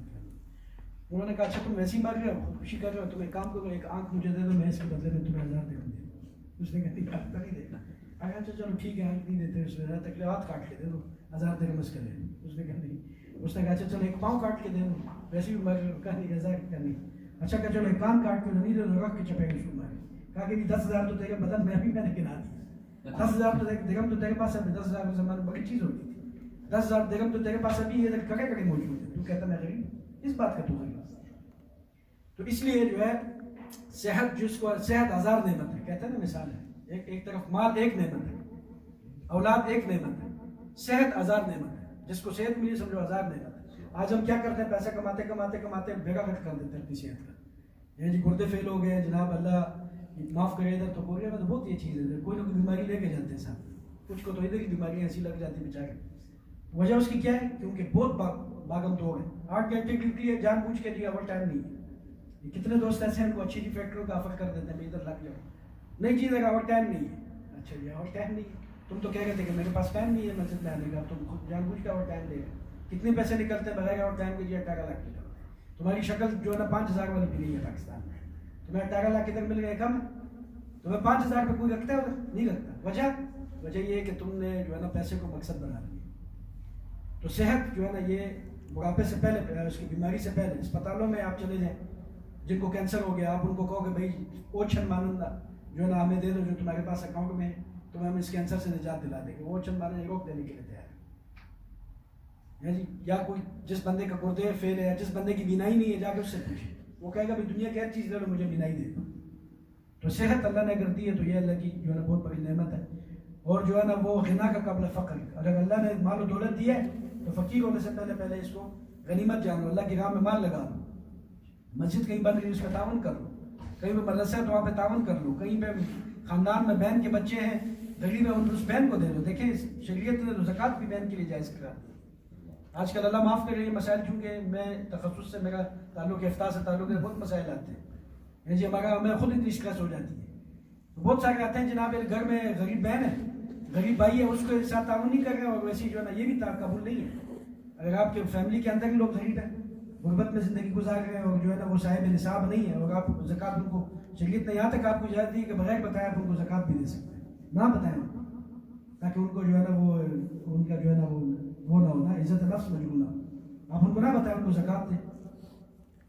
A: انہوں نے کہا اچھا تم ویسے ہی مار رہے ہو، خودکشی کر رہے ہو، تم ایک کام کرو، ایک آنکھ مجھے دے دو، میں اس کے بدلے میں تمہیں 1000 درہم دے دوں. اس نے کہا نہیں دینا. اچھا چلو ٹھیک ہے، آنکھ نہیں دیتے، اس میں تکلیف، ہاتھ کاٹ کے دے دو، 1000 درہم اس کا دے دو. اس نے کہا نہیں. اس نے کہا اچھا چلو ایک پاؤں کاٹ کے دے دو، ویسے بھی مر رہے ہو. کہا نہیں 1000 کا نہیں. اچھا کہ چلو ایک کان کاٹ کے نہیں دے دو، رکھ کے چپے گے شروع مارے. کہا کہ 10,000 تو تیرے بدن میں بھی میں نے گنا دیا، 10,000 تو درہم تو تیرے پاس ہے، 10,000 کے زمانے بڑی چیز ہوتی تھی، 10,000 درہم تو تیرے پاس ابھی یہ کڑے کڑے موجود ہے، تو کہتا میں غریب، اس بات کا تو غریب. تو اس لیے جو ہے صحت، جس کو صحت 1000 نعمت ہے کہتے ہیں نا، مثال ہے، ایک طرف مال ایک نعمت ہے، اولاد ایک نعمت ہے، صحت 1000 نعمت ہے. جس کو صحت ملی سمجھو 1000 نعمت ہے. آج ہم کیا کرتے ہیں، پیسہ کماتے کماتے کماتے بیگا کٹ کر دیتے ہیں اپنی صحت کا. یہ جی گردے فیل ہو گئے جناب، اللہ معاف کرے. ادھر تو کوریا میں تو بہت یہ چیز ہے، کوئی نہ کوئی بیماری لے کے جاتے ہیں ساتھ، کچھ کو تو ادھر ہی بیماریاں ایسی لگ جاتی بیچارے. وجہ اس کی کیا ہے؟ کیونکہ بہت باغم توڑ ہے، 8 گھنٹے ڈیوٹی ہے، جان بوجھ کے اوور ٹائم نہیں ہے. کتنے دوست ایسے ہیں ان کو اچھی جی فیکٹریوں کا آفر کر دیتے ہیں، ادھر لگ جاؤ، نہیں جی لگا اوور ٹائم نہیں ہے. اچھا جی اوور ٹائم نہیں ہے، تم تو کہہ رہے تھے کہ میرے پاس ٹائم نہیں ہے مسجد میں آنے کا، تم خود جان بوجھ کے اوور ٹائم دے گا. کتنے پیسے نکلتے ہیں بغیر اوور ٹائم کے؟ جی 18 لاکھ کی. تمہاری شکل جو ہے نا 5000 والی بھی نہیں ہے پاکستان میں. تمہیں 18 لاکھ ادھر مل گئے کم، تمہیں 5000 پہ کوئی رکھتا ہے ادھر؟ نہیں رکھتا. وجہ یہ ہے کہ تم نے جو ہے نا پیسے کو مقصد بنا لیا. تو صحت جو ہے نا یہ بڑھاپے سے پہلے، اس کی بیماری سے پہلے، اسپتالوں میں آپ چلے جائیں، جن کو کینسر ہو گیا، آپ ان کو کہو کہ بھائی اوچھن مانندہ جو ہے نا ہمیں دے دو، جو تمہارے پاس اکاؤنٹ میں ہے، تو ہم اس کینسر سے نجات دلا دیں گے. وہ اوچھن مانند روک دینے کے لیے تیار ہے جی. یا کوئی جس بندے کا گردے فیل ہے، یا جس بندے کی بینائی نہیں ہے، جا کے اس سے پوچھے، وہ کہے گا بھی دنیا کی ہر چیز دے دو، مجھے بینائی دے دو. تو صحت اللہ نے اگر دی ہے تو یہ اللہ کی جو ہے نا بہت بڑی نعمت ہے. اور جو ہے نا وہ غنا کا قبل فقر، اگر اللہ نے مال و دولت دی ہے تو فقیر ہونے سے پہلے اس کو غنیمت جانو، اللہ کی راہ میں مال لگا دو. مسجد کہیں بن رہی اس کا تعاون کر لو، کہیں پہ مدرسہ ہے تو وہاں پہ تعاون کر لو، کہیں پہ خاندان میں بہن کے بچے ہیں غریب ہے، اس بہن کو دے دو. دیکھیں شریعت نے تو زکوٰۃ بھی بہن کے لیے جائز کرا. آج کل اللہ معاف کر رہی ہے مسائل، چونکہ میں تخصص سے میرا تعلق افتاء سے تعلق ہے، بہت مسائل آتے ہیں جی. ہمیں خود اتنی اسٹریس ہو جاتی ہے. تو بہت سارے آتے ہیں جناب گھر میں غریب بہن ہے، غریب بھائی ہے، اس کے ساتھ تعاون نہیں کر رہے ہیں، اور ویسے جو ہے نا یہ بھی قبول نہیں ہے. اگر آپ کے فیملی کے اندر ہی لوگ غریب ہیں، غربت میں زندگی گزار رہے ہیں، اور جو ہے نا وہ صاحب نصاب نہیں ہے، اور آپ زکوٰۃ ان کو، شریعت نے یہاں تک آپ کو اجازت دی کہ بغیر بتائے آپ ان کو زکوٰۃ بھی دے سکتے ہیں، نہ بتائیں ان کو، تاکہ ان کو جو ہے نا وہ ان کا جو ہے نا وہ نہ ہونا، عزت نفس مجروح نہ ہو. آپ ان کو نہ بتائیں، ان کو زکوٰۃ دیں.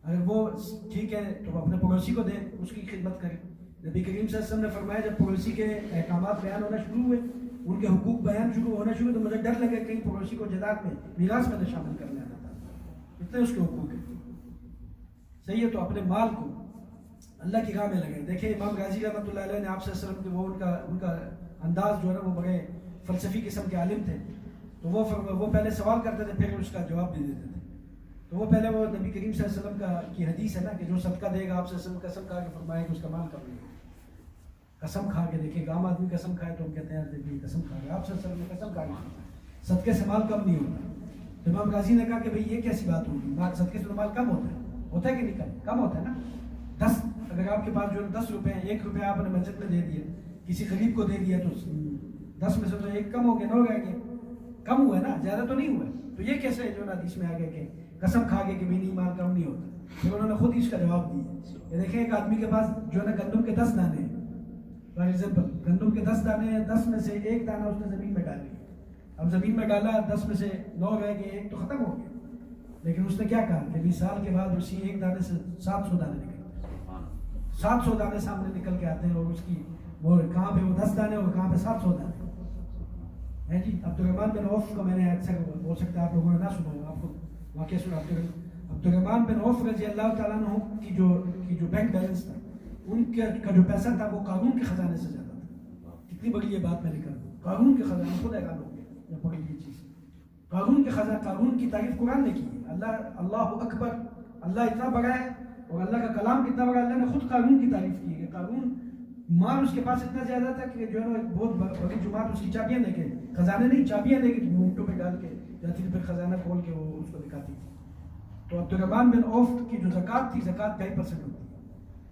A: اگر وہ ٹھیک ہے تو اپنے پڑوسی کو دیں، اس کی خدمت کریں. نبی کریم صلی اللہ علیہ وسلم نے فرمایا جب پڑوسی کے احکامات بیان ہونا شروع ہوئے، ان کے حقوق بیان ہونا شروع، تو مجھے ڈر لگے کہیں پڑوسی کو جائیداد میں، میراث میں نہ شامل کرنے آنا تھا. اتنے اس کے حقوق ہیں. صحیح ہے، تو اپنے مال کو اللہ کی راہ میں لگے. دیکھیں امام غازی رحمۃ اللہ علیہ نے آپ صلی اللہ علیہ وسلم کے وہ ان کا انداز جو ہے نا وہ بڑے فلسفی قسم کے عالم تھے. تو وہ پہلے سوال کرتے تھے، پھر اس کا جواب بھی دیتے تھے. تو وہ پہلے وہ نبی کریم صلی اللہ علیہ وسلم کی حدیث ہے نا کہ جو صدقہ دے گا، آپ صلی اللہ علیہ وسلم قسم کھا کے فرمائے کہ اس کا مال کم نہیں. قسم کھا کے دیکھیں، عام آدمی قسم کھائے تو ہم کہتے ہیں دیکھیے قسم کھا گیا، آپ صلی اللہ علیہ وسلم نے قسم کھا کے صدقے سے مال کم نہیں ہوتا. تو امام غازی نے کہا کہ بھئی یہ کیسی بات ہوگی، صدقے سے مال کم ہوتا ہے کہ نہیں کم ہوتا ہے نا. اگر آپ کے پاس جو 10 روپے ہیں، 1 روپیہ آپ نے مسجد میں دے دیا، کسی غریب کو دے دیا، تو 10 میں سے تو 1 کم ہو گیا، 9 رہ گیا، کم ہوا ہے نا، زیادہ تو نہیں ہوا ہے. تو یہ کیسے جو نا حدیث میں آ گیا کہ قسم کھا کے کہ میری مال کم نہیں ہوتا. پھر انہوں نے خود ہی اس کا جواب دیا. یہ دیکھیں ایک آدمی کے پاس جو ہے نا گندم کے 10 دانے ہیں، فار ایگزامپل گندم کے 10 دانے ہیں، 10 میں سے 1 دانہ اس نے زمین میں ڈال دیا. اب زمین میں ڈالا، 10 میں سے 9 رہ گئے، 1 تو ختم ہو گیا. لیکن اس نے کیا کہا کہ 20 سال کے بعد اسی 1 دانے سے 700 دانے نکلتے ہیں، 700 دانے سامنے نکل کے آتے ہیں، اور اس کی وہ کہاں پہ وہ 10 دانے اور کہاں پہ 700 دانے ہیں. جی عبد الرحمن بن عوف کو میں نے اکثر، ہو سکتا ہے آپ لوگوں نے نہ سنا ہو، آپ کو واقعہ سنا. عبد الرحمن بن عوف رضی اللہ تعالیٰ عنہ کی جو بینک بیلنس تھا، ان کا جو پیسہ تھا وہ قارون کے خزانے سے زیادہ تھا. کتنی بڑی یہ بات میں نے کر دوں، قارون کے خزانے خود حیران ہو گیا یہ پڑھی یہ چیز. قارون کے خزانے، قارون کی تعریف قرآن نے کی ہے. اللہ اکبر، اللہ اتنا بڑا ہے، اور اللہ کا کلام کتنا بڑا. اللہ نے خود قارون کی تعریف کی ہے. قارون مال اس کے پاس اتنا زیادہ تھا کہ جو ہے نا بہت بڑی جماعت اس کی چابیاں لے کے، خزانے نہیں چابیاں لے کے اونٹوں پہ ڈال کے جاتی تھی، پھر خزانہ کھول کے وہ اس کو دکھاتی تھی. تو عبد الرحمن بن عوف کی جو زکوٰۃ تھی، زکوٰۃ 2.5% ہوتی ہے،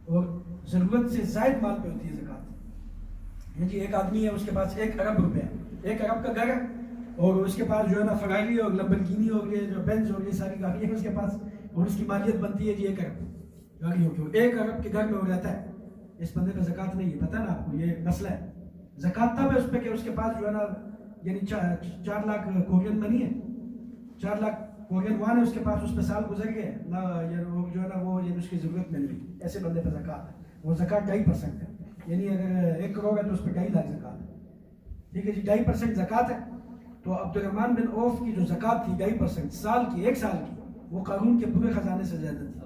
A: اور ضرورت سے زائد مال پہ ہوتی ہے زکوٰۃ. جی ایک آدمی ہے، اس کے پاس 1 ارب روپے، 1 ارب کا گھر ہے، اور اس کے پاس جو ہے نا فراری اور لمبرگینی اور یہ جو بینز اور یہ ساری گاڑیاں ہیں اس کے پاس، اور اس کی مالیت بنتی ہے جی 1 ارب گاڑیوں کی. 1 ارب کے گھر میں ہو جاتا ہے. اس بندے پہ زکوٰۃ نہیں ہے، پتہ نا آپ کو یہ مسئلہ ہے. زکوٰۃ تب ہے اس پہ کہ اس کے پاس جو ہے نا یعنی 4 لاکھ کورین منی ہے، 4 لاکھ کورین وان ہے اس کے پاس، اس پہ سال گزر گئے نہ، جو ہے نا وہ اس کی ضرورت میں نہیں. ایسے بندے پہ زکوٰۃ ہے. وہ زکوٰۃ 2.5% ہے، یعنی اگر 1 کروڑ ہے تو اس پہ 2.5 لاکھ زکوٰۃ ہے. ٹھیک ہے جی، 2.5% زکوٰۃ ہے. تو عبد الرحمن بن عوف کی جو زکوٰۃ تھی 2.5% سال کی، 1 سال کی، وہ قارون کے پورے خزانے سے زیادہ تھی.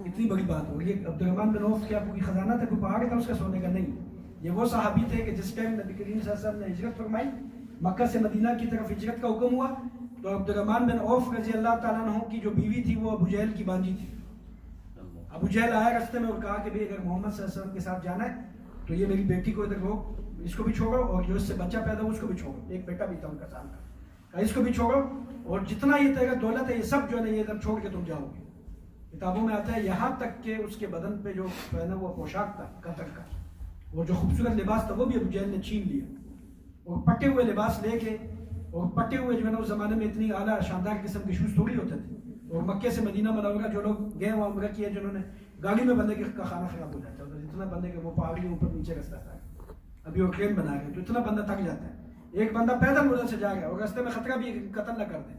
A: اتنی بڑی بات ہو. یہ عبد الرحمن بن عوف کیا کوئی خزانہ تھا، کوئی پہاڑ تھا اس کا سونے کا؟ نہیں. یہ وہ صحابی تھے کہ جس ٹائم نبی کریم صلی اللہ علیہ وسلم نے ہجرت فرمائی، مکہ سے مدینہ کی طرف ہجرت کا حکم ہوا، تو عبد الرحمن بن عوف رضی اللہ تعالیٰ عنہ کی جو بیوی تھی وہ ابو جہل کی بانجی تھی. ابو جہل آیا راستے میں اور کہا کہ اگر محمد صلی اللہ علیہ وسلم کے ساتھ جانا ہے تو یہ میری بیٹی کو ادھر روک، اس کو بھی چھوڑو، اور جو اس سے بچہ پیدا ہو اس کو بھی چھوڑو. ایک بیٹا بھی تھا ان کا سال کا، اس کو بھی چھوڑو، اور جتنا یہ تیرا دولت ہے یہ سب جو ہے نا یہ ادھر چھوڑ کے تم جاؤ گے. کتابوں میں آتا ہے یہاں تک کہ اس کے بدن پہ جو پہنا ہوا پوشاک تھا قطر کا، اور جو خوبصورت لباس تھا وہ بھی ابو جہل نے چھین لیا، اور پٹے ہوئے لباس لے کے، اور پٹے ہوئے جو ہے نا اس زمانے میں اتنی اعلیٰ شاندار قسم کے شوز تھوڑی ہوتے تھے. اور مکے سے مدینہ منورہ جو لوگ گئے وہاں عمرہ کیا، جنہوں نے گاڑی میں بندے کا کھانا خراب ہو جاتا ہے، اتنا بندے کے وہ پہاڑی اوپر نیچے رستہ تھا. ابھی وہ ٹرین بنا رہے تو اتنا بندہ تھک جاتا ہے. ایک بندہ پیدل ادھر سے جا گیا اور راستے میں خطرہ بھی قتل نہ کر دیں،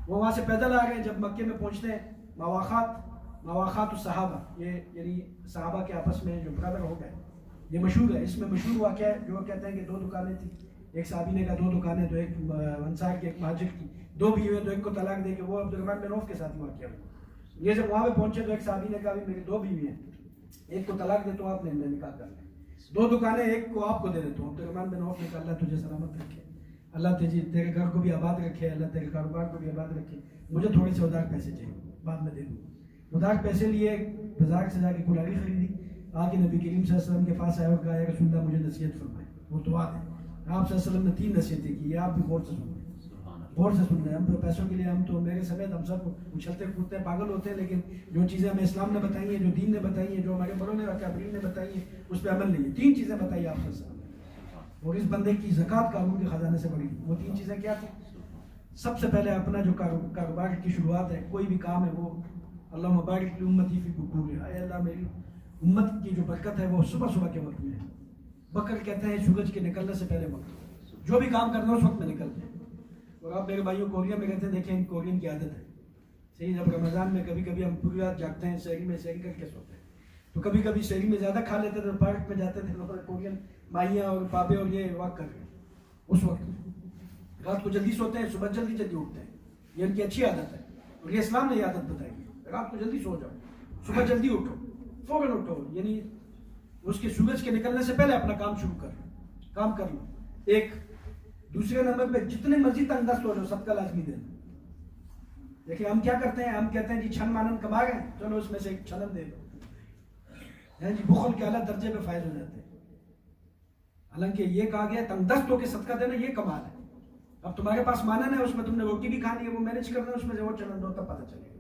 A: وہ وہاں سے پیدل آ گئے. جب مکے میں پہنچتے ہیں، مواخات الصحابہ، یہ یعنی صحابہ کے آپس میں جو برادر ہو گئے، یہ مشہور ہے. اس میں مشہور واقعہ ہے جو کہتے ہیں کہ 2 دکانیں تھیں، ایک صحابی نے کہا 2 دکانیں، تو ایک انصار کی ایک مہاجر کی، 2 بیوی تو ایک کو طلاق دے کے وہ عبد الرحمن بن عوف کے ساتھ واقعہ ہوا. یہ جب وہاں پہ پہنچے تو ایک صحابی نے کہا میری 2 بیوی ہیں، ایک کو طلاق دے تو آپ نے نکاح کر لیں، 2 دکانیں ایک کو آپ کو دے دیتا ہوں. عبد الرحمن بن عوف نے کہا اللہ تجھے سلامت رکھے، اللہ تیرے گھر کو بھی آباد رکھے، اللہ تیرے کاروبار کو بھی آباد رکھے، مجھے تھوڑے سے ادھار پیسے چاہیے، بعد میں دے دوں. ادھار پیسے لیے، بازار سے جا کے کلاڑی خریدی، آگے نبی کریم صلی اللہ علیہ وسلم کے پاس آیا اور کہا یا رسول اللہ مجھے نصیحت فرمائے. وہ دعا ہے. آپ صلی اللہ علیہ وسلم نے 3 نصیحتیں کی، آپ بھی غور سے سن لیں، غور سے سن لیں. ہم تو پیسوں کے لیے، ہم تو میرے سمیت ہم سب اچھلتے کودتے ہیں، پاگل ہوتے ہیں، لیکن جو چیزیں ہمیں اسلام نے بتائی ہیں، جو دین نے بتائی ہیں، جو ہمارے بڑوں نے اکابرین نے بتائی ہیں، اس پہ عمل نہیں ہے. 3 چیزیں بتائی آپ صلی اللہ علیہ وسلم نے، اور اس بندے کی زکوٰۃ قارون کے خزانے سے بڑی. وہ 3 چیزیں کیا تھیں؟ سب سے پہلے اپنا جو کاروبار کی شروعات ہے، کوئی بھی کام ہے، وہ اللہ مبارک کی امتی فی بکور، اے اللہ میری امت کی جو برکت ہے وہ صبح صبح کے وقت میں ہے. بکر کہتے ہیں سورج کے نکلنے سے پہلے وقت، جو بھی کام کرنا اس وقت میں نکلتے ہیں. اور آپ میرے بھائیوں کوریا میں کہتے ہیں، دیکھیں ان کورین کی عادت ہے صحیح، جب رمضان میں کبھی کبھی ہم پوری رات جاگتے ہیں، سحری کر کے سوتے ہیں، تو کبھی کبھی سحری میں زیادہ کھا لیتے تھے، پارک میں جاتے تھے، کورین مائیاں اور پاپے اور یہ واک کر رہے ہیں اس وقت. رات کو جلدی سوتے ہیں، صبح جلدی اٹھتے ہیں، یہ ان کی اچھی عادت ہے، اور یہ اسلام نے یہ عادت بتائی ہے. رات کو جلدی سو جاؤ، صبح جلدی اٹھو، فوراً اٹھو، یعنی اس کے سورج کے نکلنے سے پہلے اپنا کام شروع کام کر لو. ایک دوسرے نمبر پہ جتنے مرضی تنگ دست ہو جاؤ، صدقہ لازمی دینا. دیکھیں ہم کیا کرتے ہیں، ہم کہتے ہیں جی چھن مانن کما گئے، چلو اس میں سے ایک چھنن دے دو، جی بخل کے اعلیٰ درجے پہ فائز ہو جاتے ہیں. حالانکہ یہ کہا گیا تنگ دست ہو کے صدقہ دینا یہ کمال ہے. اب تمہارے پاس مانن ہے، اس میں تم نے روٹی بھی کھانی ہے، وہ مینج کرنا ہے، اس میں سے وہ چلن دو تب پتہ چلے گا.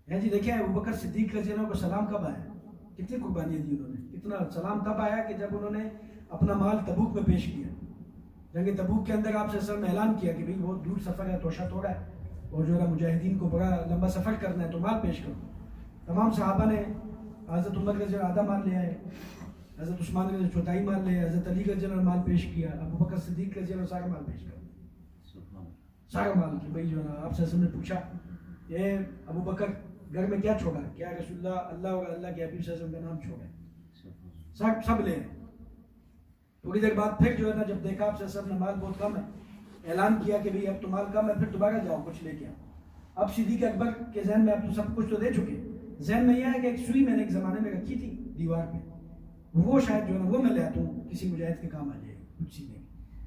A: ہے جی دیکھیں ابو بکر صدیق رضی اللہ عنہ کو سلام کب آیا؟ کتنی قربانیاں دی انہوں نے؟ کتنا سلام تب آیا کہ جب انہوں نے اپنا مال تبوک میں پیش کیا. جنگ تبوک کے اندر آپ سے میں اعلان کیا کہ بھئی بہت دور سفر ہے, توشہ توڑا ہے, اور جو ہے مجاہدین کو بڑا لمبا سفر کرنا ہے تو مال پیش کرو. تمام صحابہ نے حضرت عمر رضی اللہ آدھا مال لے آئے, حضرت عثمان رضی اللہ چوتھائی مال لے آئے, حضرت علی رضی اللہ مال پیش کیا, ابو بکر صدیق رضی اللہ سارا مال پیش کر سارا مال کی. بھئی جو ہے نا آپ سے نے پوچھا کہ ابو بکر گھر میں کیا چھوڑا ہے؟ کیا رسول اللہ اللہ اور اللہ کے حبیب صلی اللہ علیہ وسلم کا نام چھوڑا ہے؟ سب لے. تھوڑی دیر بعد پھر جو ہے نا جب دیکھا آپ سے نے مال بہت کم ہے, اعلان کیا کہ بھئی اب تو مال کم ہے, پھر دوبارہ جاؤ کچھ لے کے آؤ. اب صدیق اکبر کے ذہن میں اب تو سب کچھ تو دے چکے, ذہن میں یہ ہے کہ ایک سوئی میں نے ایک زمانے میں رکھی تھی دیوار پہ, وہ شاید جو ہے نا وہ میں لے آتا ہوں, کسی مجاہد کے کام آ جائے کچھ سینے.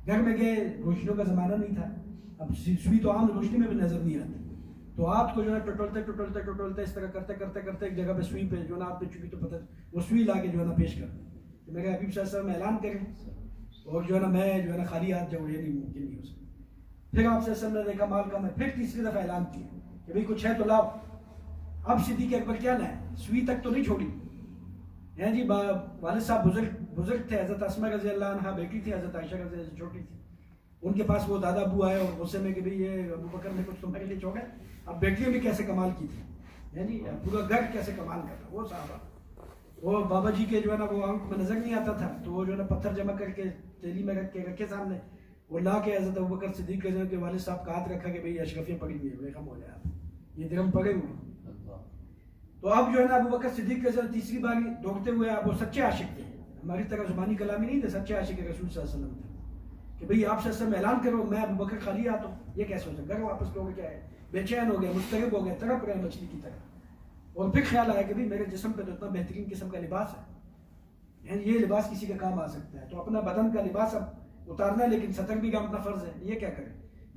A: گھر میں گئے, روشنیوں کا زمانہ نہیں تھا, اب سوئی تو عام روشنی میں بھی نظر نہیں آتی, تو آپ کو جو ہے ٹٹولتے اس طرح کرتے ایک جگہ پہ سوئی پہ جو ہے نا آپ نے چکی تو پتہ وہ سوئی لا کے جو ہے نا پیش کر کہ میرے حبیب صلی اللہ علیہ وسلم اعلان کریں, اور جو ہے نا میں جو ہے نا خالی ہاتھ جاؤں, یہ نہیں ممکن نہیں ہو سکتا. پھر آپ صلی اللہ علیہ وسلم نے دیکھا مال کم ہے, پھر تیسری دفعہ اعلان کیا کہ بھئی کچھ ہے تو لاؤ. اب صدیق اکبر کیا لائے؟ سوئی تک تو نہیں چھوڑی ہے جی. والد صاحب بزرگ تھے, حضرت اسماء رضی اللہ عنہا بیٹی تھی, حضرت عائشہ رضی اللہ چھوٹی تھی, ان کے پاس وہ دادا ابو آئے اور غصے میں کہ بھئی یہ ابو بکر نے کچھ تمہارے لیے چھوڑا. اب بیٹیاں بھی کیسے کمال کی تھی ہے جی, پورا گھر کیسے کمال کرتا. وہ صحابہ, وہ بابا جی کے جو ہے نا وہ آنکھ میں نظر نہیں آتا تھا, تو وہ جو ہے نا پتھر جمع کر کے تیلی میں رکھ کے رکھے سامنے, وہ لا کے حضرت ابو بکر صدیق کے والد صاحب کا ہاتھ رکھا کہ بھئی اشرفیاں پڑی ہوئی ہیں, خم ہو جائے آپ, یہ درہم پڑے ہوئے. تو اب جو ہے نا ابو بکر صدیق کے تیسری بار دوڑتے ہوئے, اب وہ سچے عاشق تھے, ہماری طرح زبانی کلامی نہیں تھے, سچے عاشق رسول صلی اللہ علیہ وسلم تھے کہ بھئی آپ صلی اللہ علیہ وسلم اعلان کرو میں ابو بکر خالی آتا ہوں. یہ کیسے ہو سکتا؟ گھر واپس لوگ کیا ہے, بے چین ہو گئے, مضطرب ہو گئے, تڑپ رہے مچھلی کی طرح. اور پھر خیال آیا کہ بھئی میرے جسم پہ تو اتنا بہترین قسم کا لباس ہے, یہ لباس کسی کا کام آ سکتا ہے, تو اپنا بدن کا لباس اب اتارنا ہے, لیکن ستر بھی کا اپنا فرض ہے, یہ کیا کرے.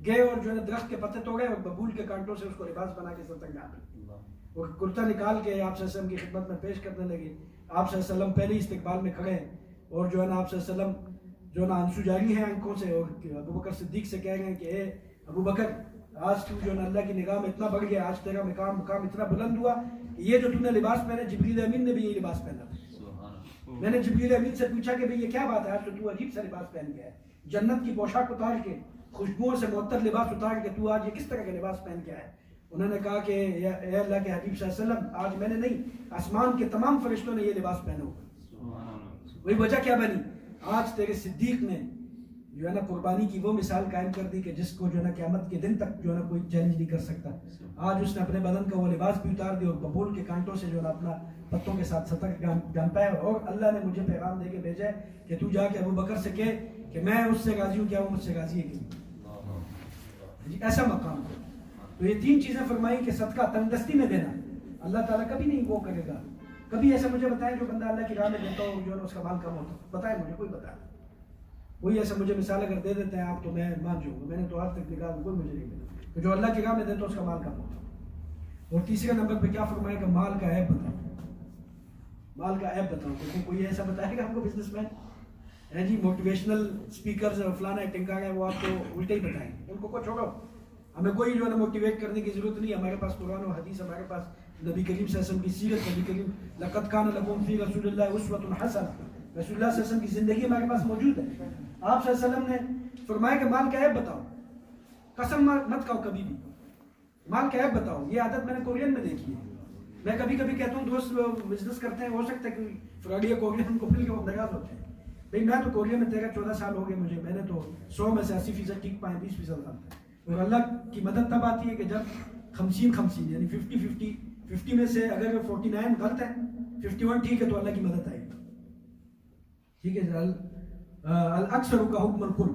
A: گئے اور جو ہے درخت کے پتے توڑے اور ببول کے کانٹوں سے اس کو لباس بنا کے ستر میں آ گئے, اور کرتا نکال کے آپ صلی اللہ علیہ وسلم کی خدمت میں پیش کرنے لگے. آپ صلی اللہ علیہ وسلم پہلے استقبال میں کھڑے ہیں, اور جو ہے نا آپ صلی اللہ علیہ وسلم جو نا آنسو جاری ہیں آنکھوں سے, اور ابو بکر صدیق سے کہہ رہے ہیں کہ اے ابو بکر, آج تو جو نا اللہ کی نگاہ میں اتنا بڑھ گیا, آج تیرا مقام اتنا بلند ہوا کہ یہ جو تم نے لباس پہنا, جبریل امین نے بھی یہ لباس پہنا تھا. میں نے جبریل امین سے پوچھا کہ بھئی یہ کیا بات ہے, آج تو عجیب سا لباس پہن گیا ہے, جنت کی پوشاک اتار کے, خوشبوؤں سے معطر لباس اتار کے تو آج یہ کس طرح کا لباس پہن کے آیا ہے. انہوں نے کہا کہ اے اللہ کے حبیب صلی اللہ علیہ وسلم, آج میں نے نہیں, آسمان کے تمام فرشتوں نے یہ لباس پہنا ہوگا. وہی وجہ کیا بنی, آج تیرے صدیق نے جو ہے نا قربانی کی وہ مثال قائم کر دی کہ جس کو جو ہے نا قیامت کے دن تک جو ہے نا کوئی چیلنج نہیں کر سکتا. آج اس نے اپنے بدن کا وہ لباس بھی اتار دیا, اور ببول کے کانٹوں سے جو ہے نا اپنا پتوں کے ساتھ ستر جانتا ہے, اور اللہ نے مجھے پیغام دے کے بھیجا ہے کہ تو جا کے ابو بکر سے کہے کہ میں اس سے راضی ہوں, کیا وہ مجھ سے راضی ہے کہ نہیں. ایسا مقام ہے. تو یہ تین چیزیں فرمائی کہ صدقہ تنگدستی میں دینا, اللہ تعالیٰ کبھی نہیں وہ کرے گا. کبھی ایسا مجھے بتائیں جو بندہ اللہ کی راہ میں دیتا ہو جو ہے نا اس کا مال کم ہوتا, بتائیں مجھے, کوئی بتائے, کوئی ایسا مجھے مثال اگر دے دیتے ہیں آپ تو میں مان جاؤں گا. میں نے تو آج تک نکالا کوئی مجھے نہیں ملا کہ جو اللہ کی راہ میں دیتا ہو اس کا مال کم ہوتا. اور تیسرے نمبر پہ کیا فرمایا کہ مال کا عیب بتاؤ, مال کا عیب بتاؤ. تو کوئی ایسا بتائے گا ہم کو بزنس مین ہے جی, موٹیویشنل اسپیکرز اور فلانا ٹنکا ہے, وہ آپ کو الٹے ہی بتائیں گے. ان کو چھوڑو, ہمیں کوئی جو ہے نا موٹیویٹ کرنے کی ضرورت نہیں. ہمارے پاس قرآن و حدیث, ہمارے پاس نبی کریم صلی اللہ علیہ وسلم کی سیرت, نبی کریم لقد کان لکم فی رسول اللہ اسوۃ حسنہ, رسول اللہ صلی اللہ علیہ وسلم کی زندگی ہمارے پاس موجود ہے. آپ صلی اللہ علیہ وسلم نے فرمایا کہ مال کا عیب بتاؤ, قسم مت کھاؤ کبھی بھی, مال کا عیب بتاؤ. یہ عادت میں نے کورین میں دیکھی ہے. میں کبھی کبھی کہتا ہوں دوست بزنس کرتے ہیں, ہو سکتا ہے کہ فراڈی کورین کو مل کے وہ ناراض ہوتے ہیں. بھائی میں تو کوریا میں 13-14 سال ہو گئے مجھے, میں نے تو 100 میں سے 80% ٹھیک پائے, 20% غلط. اور اللہ کی مدد تب آتی ہے کہ جب 50-50 یعنی 50-50 میں سے اگر 49 غلط ہے, 51 ٹھیک ہے, تو اللہ کی مدد آئے گی. ٹھیک ہے, الاکثر کا حکم الکل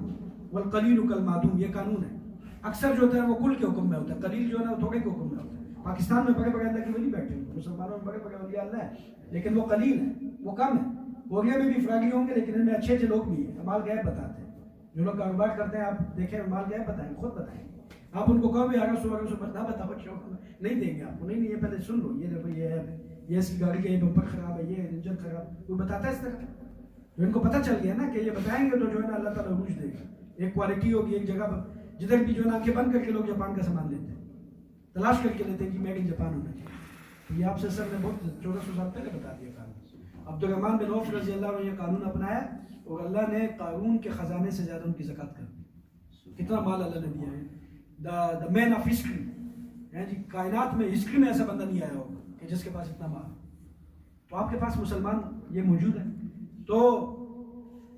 A: والقلیل کالمعدوم, یہ قانون ہے. اکثر جو ہوتا ہے وہ کل کے حکم میں ہوتا ہے, قلیل جو ہے نا وہ تھوڑے کے حکم میں ہوتا ہے. پاکستان میں بڑے بڑے اللہ کے ولی بیٹھے ہیں, مسلمانوں میں بڑے بڑے ولی اللہ ہے, لیکن وہ قلیل ہے, وہ کم ہے. کوریا میں بھی فراڈی ہوں گے, لیکن ان میں اچھے اچھے لوگ بھی ہیں, مال غیب بتاتے ہیں. جو لوگ کاروبار کرتے ہیں آپ دیکھیں, مال غیب بتائیں, خود بتائیں. آپ ان کو کہو بھی 1100 نہ بتاؤ, نہیں دیں گے آپ کو. نہیں یہ پہلے سن لو, یہ دیکھو یہ ہے, یہ اس کی گاڑی کا یہ بمپر خراب ہے, یہ انجن خراب, کوئی بتاتا ہے اس طرح. جو ان کو پتہ چل گیا نا کہ یہ بتائیں گے تو جو ہے نا اللہ تعالیٰ عروج دے گا. ایک کوالٹی ہوگی ایک جگہ پر, جدھر بھی جو ہے نا آنکھیں بند کر کے لوگ جاپان کا سامان لیتے ہیں, تلاش کر کے لیتے ہیں کہ میڈ ان جاپان ہونا چاہیے. تو یہ آپ سے سر نے بہت 1400 سال پہلے بتا دیا قانون. عبد الرحمن بن عوف رضی اللہ عنہ نے یہ قانون اپنایا اور اللہ نے قارون کے خزانے سے زیادہ ان کی زکوٰۃ کر دی. کتنا مال اللہ نے دیا ہے. دا مین آف ہسٹری جی, کائنات میں ہسٹری میں ایسا بندہ نہیں آیا ہوگا کہ جس کے پاس اتنا مال. تو آپ کے پاس مسلمان یہ موجود ہے. تو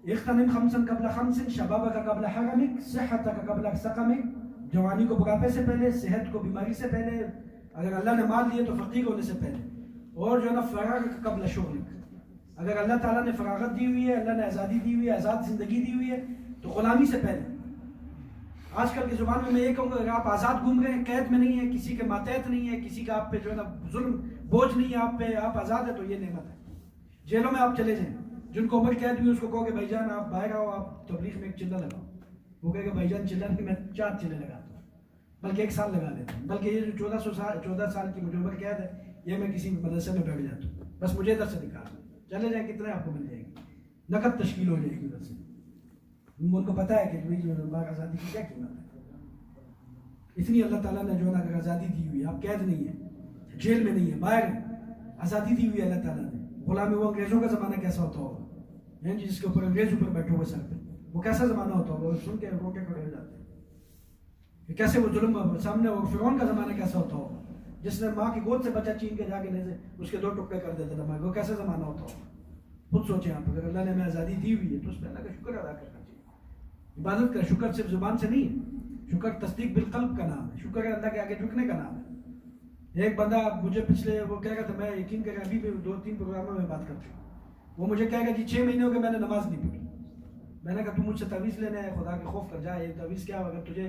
A: اغتنم خمسن قبل خمسن, شبابک قبل حرمک, صحتک قبل سقمک, جوانی کو بڑھاپے سے پہلے, صحت کو بیماری سے پہلے, اگر اللہ نے مال دیے تو فقیر ہونے سے پہلے, اور جو ہے نا فراغت قبل شغلک, اگر اللہ تعالیٰ نے فراغت دی ہوئی ہے, اللہ نے آزادی دی ہوئی ہے, آزاد زندگی دی ہوئی ہے تو غلامی سے پہلے. آج کل کی زبان میں یہ کہوں گا, اگر آپ آزاد گھوم رہے ہیں, قید میں نہیں ہے, کسی کے ماتحت نہیں ہے, کسی کا آپ پہ جو ہے نا ظلم بوجھ نہیں ہے آپ پہ, آپ آزاد ہے, تو یہ نعمت ہے. جیلوں میں آپ چلے جائیں, جن کو عمر قید ہوئی اس کو کہو کہ بھائی جان آپ باہر آؤ, آپ تبلیغ میں ایک چلہ لگاؤ, وہ کہے کہ بھائی جان چلہ نہیں, میں 4 چلے لگاتا ہوں, بلکہ 1 سال لگا لیتا ہوں, بلکہ یہ جو 14 سال کی مجھے عمر قید ہے, یہ میں کسی مدرسے میں بیٹھ جاتا ہوں, بس مجھے ادھر سے نکال چلے جائیں, کتنے آپ کو مل جائے گی, نقد تشکیل ہو جائے گی ادھر سے. ان کو پتہ ہے کہ جو آزادی کی کیا قیمت ہے. اتنی اللہ تعالیٰ نے جو ہے نا آزادی دی ہوئی ہے, آپ قید نہیں ہے, جیل میں نہیں ہے, باہر ہے, آزادی دی ہوئی ہے اللہ تعالیٰ نے. غلامی, وہ انگریزوں کا زمانہ کیسا ہوتا ہوگا, جس کے اوپر انگریز اوپر بیٹھے ہوئے سر پہ, وہ کیسا زمانہ ہوتا ہوگا, سن کے روٹے کھڑے ہو جاتے ہیں. کیسے وہ ظلم سامنے, وہ فرعون کا زمانہ کیسا ہوتا ہوگا, جس نے ماں کی گود سے بچہ چھین کے جا کے اس کے 2 ٹکڑے کر دیتا تھا, وہ کیسا زمانہ ہوتا ہوگا. خود سوچیں آپ, اگر اللہ نے ہمیں آزادی دی ہوئی ہے تو اس پہ اللہ کا شکر ادا کرنا چاہیے. عبادت کا شکر صرف زبان سے نہیں ہے, شکر تصدیق بالقلب کا نام ہے, شکر ہے اللہ کے آگے جھکنے کا نام ہے. ایک بندہ مجھے پچھلے وہ کہہ رہا تھا, میں یقین کریں ابھی بھی 2-3 پروگراموں میں بات کر چکا ہوں, وہ مجھے کہہ گا جی 6 مہینے ہو گئے میں نے نماز نہیں پڑھی. میں نے کہا تو مجھ سے تعویذ لینا ہے, خدا کے خوف کر جائے, تعویذ کیا, اگر تجھے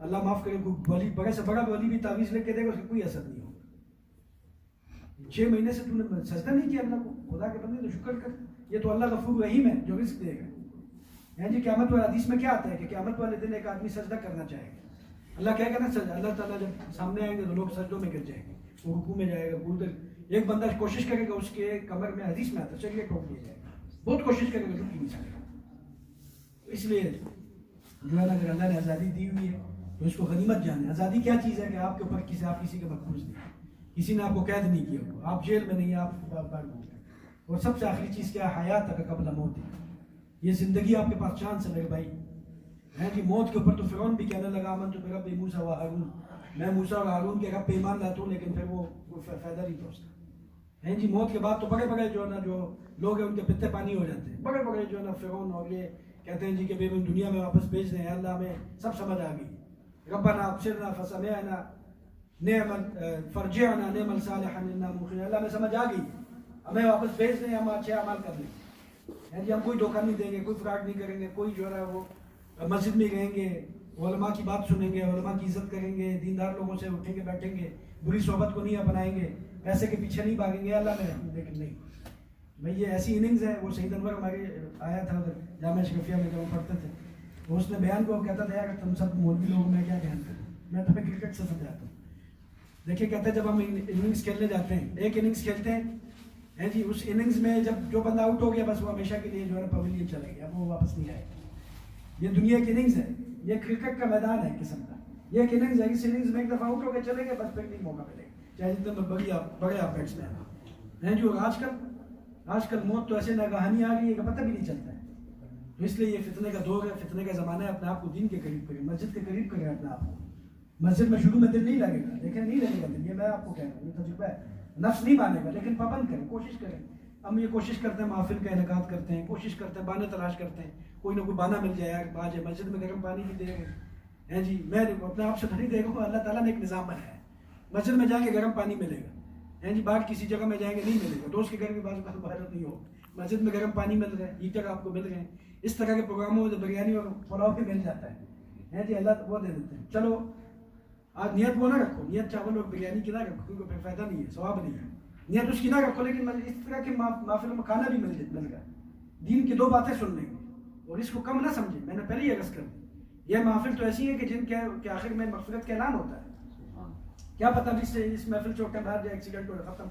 A: اللہ معاف کرے کوئی ولی, بڑے سے بڑا ولی بھی تعویذ لے کے دے گا, اس کا کوئی اثر نہیں ہوگا. 6 مہینے سے تو نے سجدہ نہیں کیا اللہ کو, خدا کے بندے تو شکر کر. یہ تو اللہ غفور رحیم ہے جو رزق دے گا. جی قیامت والے حدیث میں کیا آتا ہے کہ قیامت والے دن ایک آدمی سجدہ کرنا چاہے گا, اللہ کہے گا نا سجدہ, اللہ تعالیٰ جب سامنے آئیں گے تو لوگ سجدوں میں گر جائیں گے, وہ رکوع میں جائے گا. ایک بندہ کوشش کرے گا, اس کے کمر میں حدیث میں آتا ہے چلیے ٹوک دیا جائے گا, بہت کوشش کرے گا, رک نہیں سکے گا. اس لیے جو ہے نا اگر اللہ نے آزادی دی ہوئی ہے تو اس کو غنیمت جانے. آزادی کیا چیز ہے کہ آپ کے اوپر آپ کسی کے محفوظ نہیں, کسی نے آپ کو قید نہیں کیا, آپ جیل میں نہیں ہیں, آپ باہر گھوم رہے. اور سب سے آخری چیز کیا, حیات تک قبل موت. یہ زندگی آپ کے پاس چانس ہے میرے بھائی. جی موت کے اوپر تو فرعون بھی کہنے لگا من تو میرا بے موسیٰ و ہارون, میں موسیٰ اور ہارون کے رب پہ ایمان لاتا ہوں, لیکن پھر وہ فائدہ نہیں تھا اس کا. جی موت کے بعد تو بڑے بڑے جو ہے نا جو لوگ ہیں ان کے پتے پانی ہو جاتے ہیں, بڑے بڑے جو ہے نا فرعون اور یہ کہتے ہیں جی کہ دنیا میں واپس بھیج دیں, اللہ ہمیں سب سمجھ آ گئی, ربنا ابصرنا فسمعنا نعم فرجعنا نعمل صالحا انا موقنون, اللہ میں سمجھ آ گئی, ہمیں واپس بھیج دیں, ہم اچھے اعمال کر لیں. جی ہم کوئی دھوکہ نہیں دیں گے, کوئی فراڈ نہیں کریں گے, کوئی جو ہے وہ مسجد میں رہیں گے, علماء کی بات سنیں گے, علماء کی عزت کریں گے, دیندار لوگوں سے اٹھیں گے بیٹھیں گے, بری صحبت کو نہیں اپنائیں گے, پیسے کے پیچھے نہیں بھاگیں گے, اللہ میں. لیکن نہیں بھائی, یہ ایسی اننگز ہے. وہ سعید انور ہمارے آیا تھا جامعہ اشرفیہ میں جب ہم پڑھتے تھے, تو اس نے بیان کو کہتا تھا یار تم سب مولوی لوگ میں کیا بیان کروں, میں تمہیں کرکٹ سے سمجھاتا ہوں. دیکھیے کہتے ہیں جب ہم اننگز کھیلنے جاتے ہیں, ایک اننگز کھیلتے ہیں جی, اس اننگز میں جب جو بندہ آؤٹ ہو گیا بس وہ ہمیشہ کے لیے جو ہے پویلین چلے گیا, اب وہ واپس نہیں آئے. یہ دنیا کی اننگز ہے, یہ کرکٹ کا میدان ہے قسم کا. یہ ایک اننگز ہے, اس اننگز میں ایک دفعہ آؤٹ ہو کے چلے گئے بس پھر نہیں موقع ملے گا, چاہے جتنے بڑے آپ بیٹسمین ہیں. جو آج کل موت تو ایسے ناگہانی آ گئی ہے کہ پتہ بھی نہیں چلتا ہے. تو اس لیے یہ فتنے کا دور ہے, فتنے کا زمانہ ہے. اپنے آپ کو دین کے قریب کریں, مسجد کے قریب کریں اپنے آپ کو. مسجد میں شروع میں دل نہیں لگے گا, دیکھیں نہیں لگے گا دل, یہ میں آپ کو کہہ رہا ہوں, یہ تجربہ ہے. نفس نہیں مانے گا, لیکن پابند کریں, کوشش کریں. ہم یہ کوشش کرتے ہیں, محفل کا انعقاد کرتے ہیں, کوشش کرتے ہیں, بہانے تلاش کرتے ہیں, کوئی نہ کوئی بہانہ مل جائے یار, آج مسجد میں گرم پانی بھی دے گے. جی میں اپنے آپ سے نہیں دے گا, اللہ تعالیٰ نے ایک نظام بنایا ہے. مسجد میں جائیں گے گرم پانی ملے گا, جی باہر کسی جگہ میں جائیں گے نہیں ملے گا, دوست کے گھر بھی بعض بھارت نہیں ہو, مسجد میں گرم پانی مل رہا ہے, ہیٹر آپ کو مل رہے ہیں. اس طرح کے پروگراموں میں بریانی اور پلاؤ بھی مل جاتا ہے. جی اللہ وہ دے دیتے ہیں. چلو آج نیت وہ نہ رکھو, نیت چاول اور بریانی کی نہ رکھو, کیونکہ پھر فائدہ نہیں ہے, ثواب نہیں ہے. نیت اس کی نہ رکھو, لیکن اس طرح کے محفلوں میں کھانا بھی مل گیا, دین کی 2 باتیں سن لیں گے, اور اس کو کم نہ سمجھیں. میں نے پہلے ہی عرض کر دی, یہ محفل تو ایسی ہے کہ جن کے آخر میں مغفرت کا اعلان ہوتا ہے. کیا پتہ اس محفل سے اٹھ کر باہر جائے, ایکسیڈنٹ ہو, ختم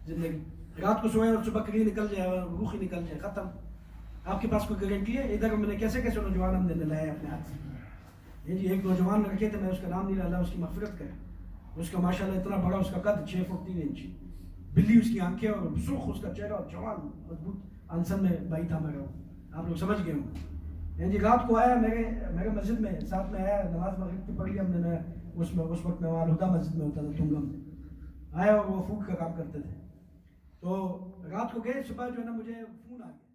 A: زندگی. رات کو سوئے اور صبح کریے نکل جائے, روح ہی نکل جائے, ختم. آپ کے پاس کوئی گارنٹی ہے؟ ادھر میں نے کیسے نوجوان ہم نے لائے اپنے ہاتھ سے. جی ایک نوجوان لڑکے تھے, میں اس کا نام نہیں لا, اللہ اس کی مغفرت کرے. اس کا ماشاءاللہ اتنا بڑا اس کا قد 6 فٹ 3 انچ, بلی اس کی آنکھیں اور سرخ اس کا چہرہ اور جوان مضبوط آنسر میں بھائی تھا میرا. آپ لوگ سمجھ گئے ہوں. جی رات کو آیا میرے مسجد میں ساتھ میں آیا, نماز مغرب کی پڑھی ہم نے. میں اس وقت میں وہاں الہدیٰ مسجد میں ہوتا تھا تنگم میں. آیا اور وہ فوڈ کا کام کرتے تھے. تو رات کو گئے, صبح جو ہے نا مجھے فون آ گیا.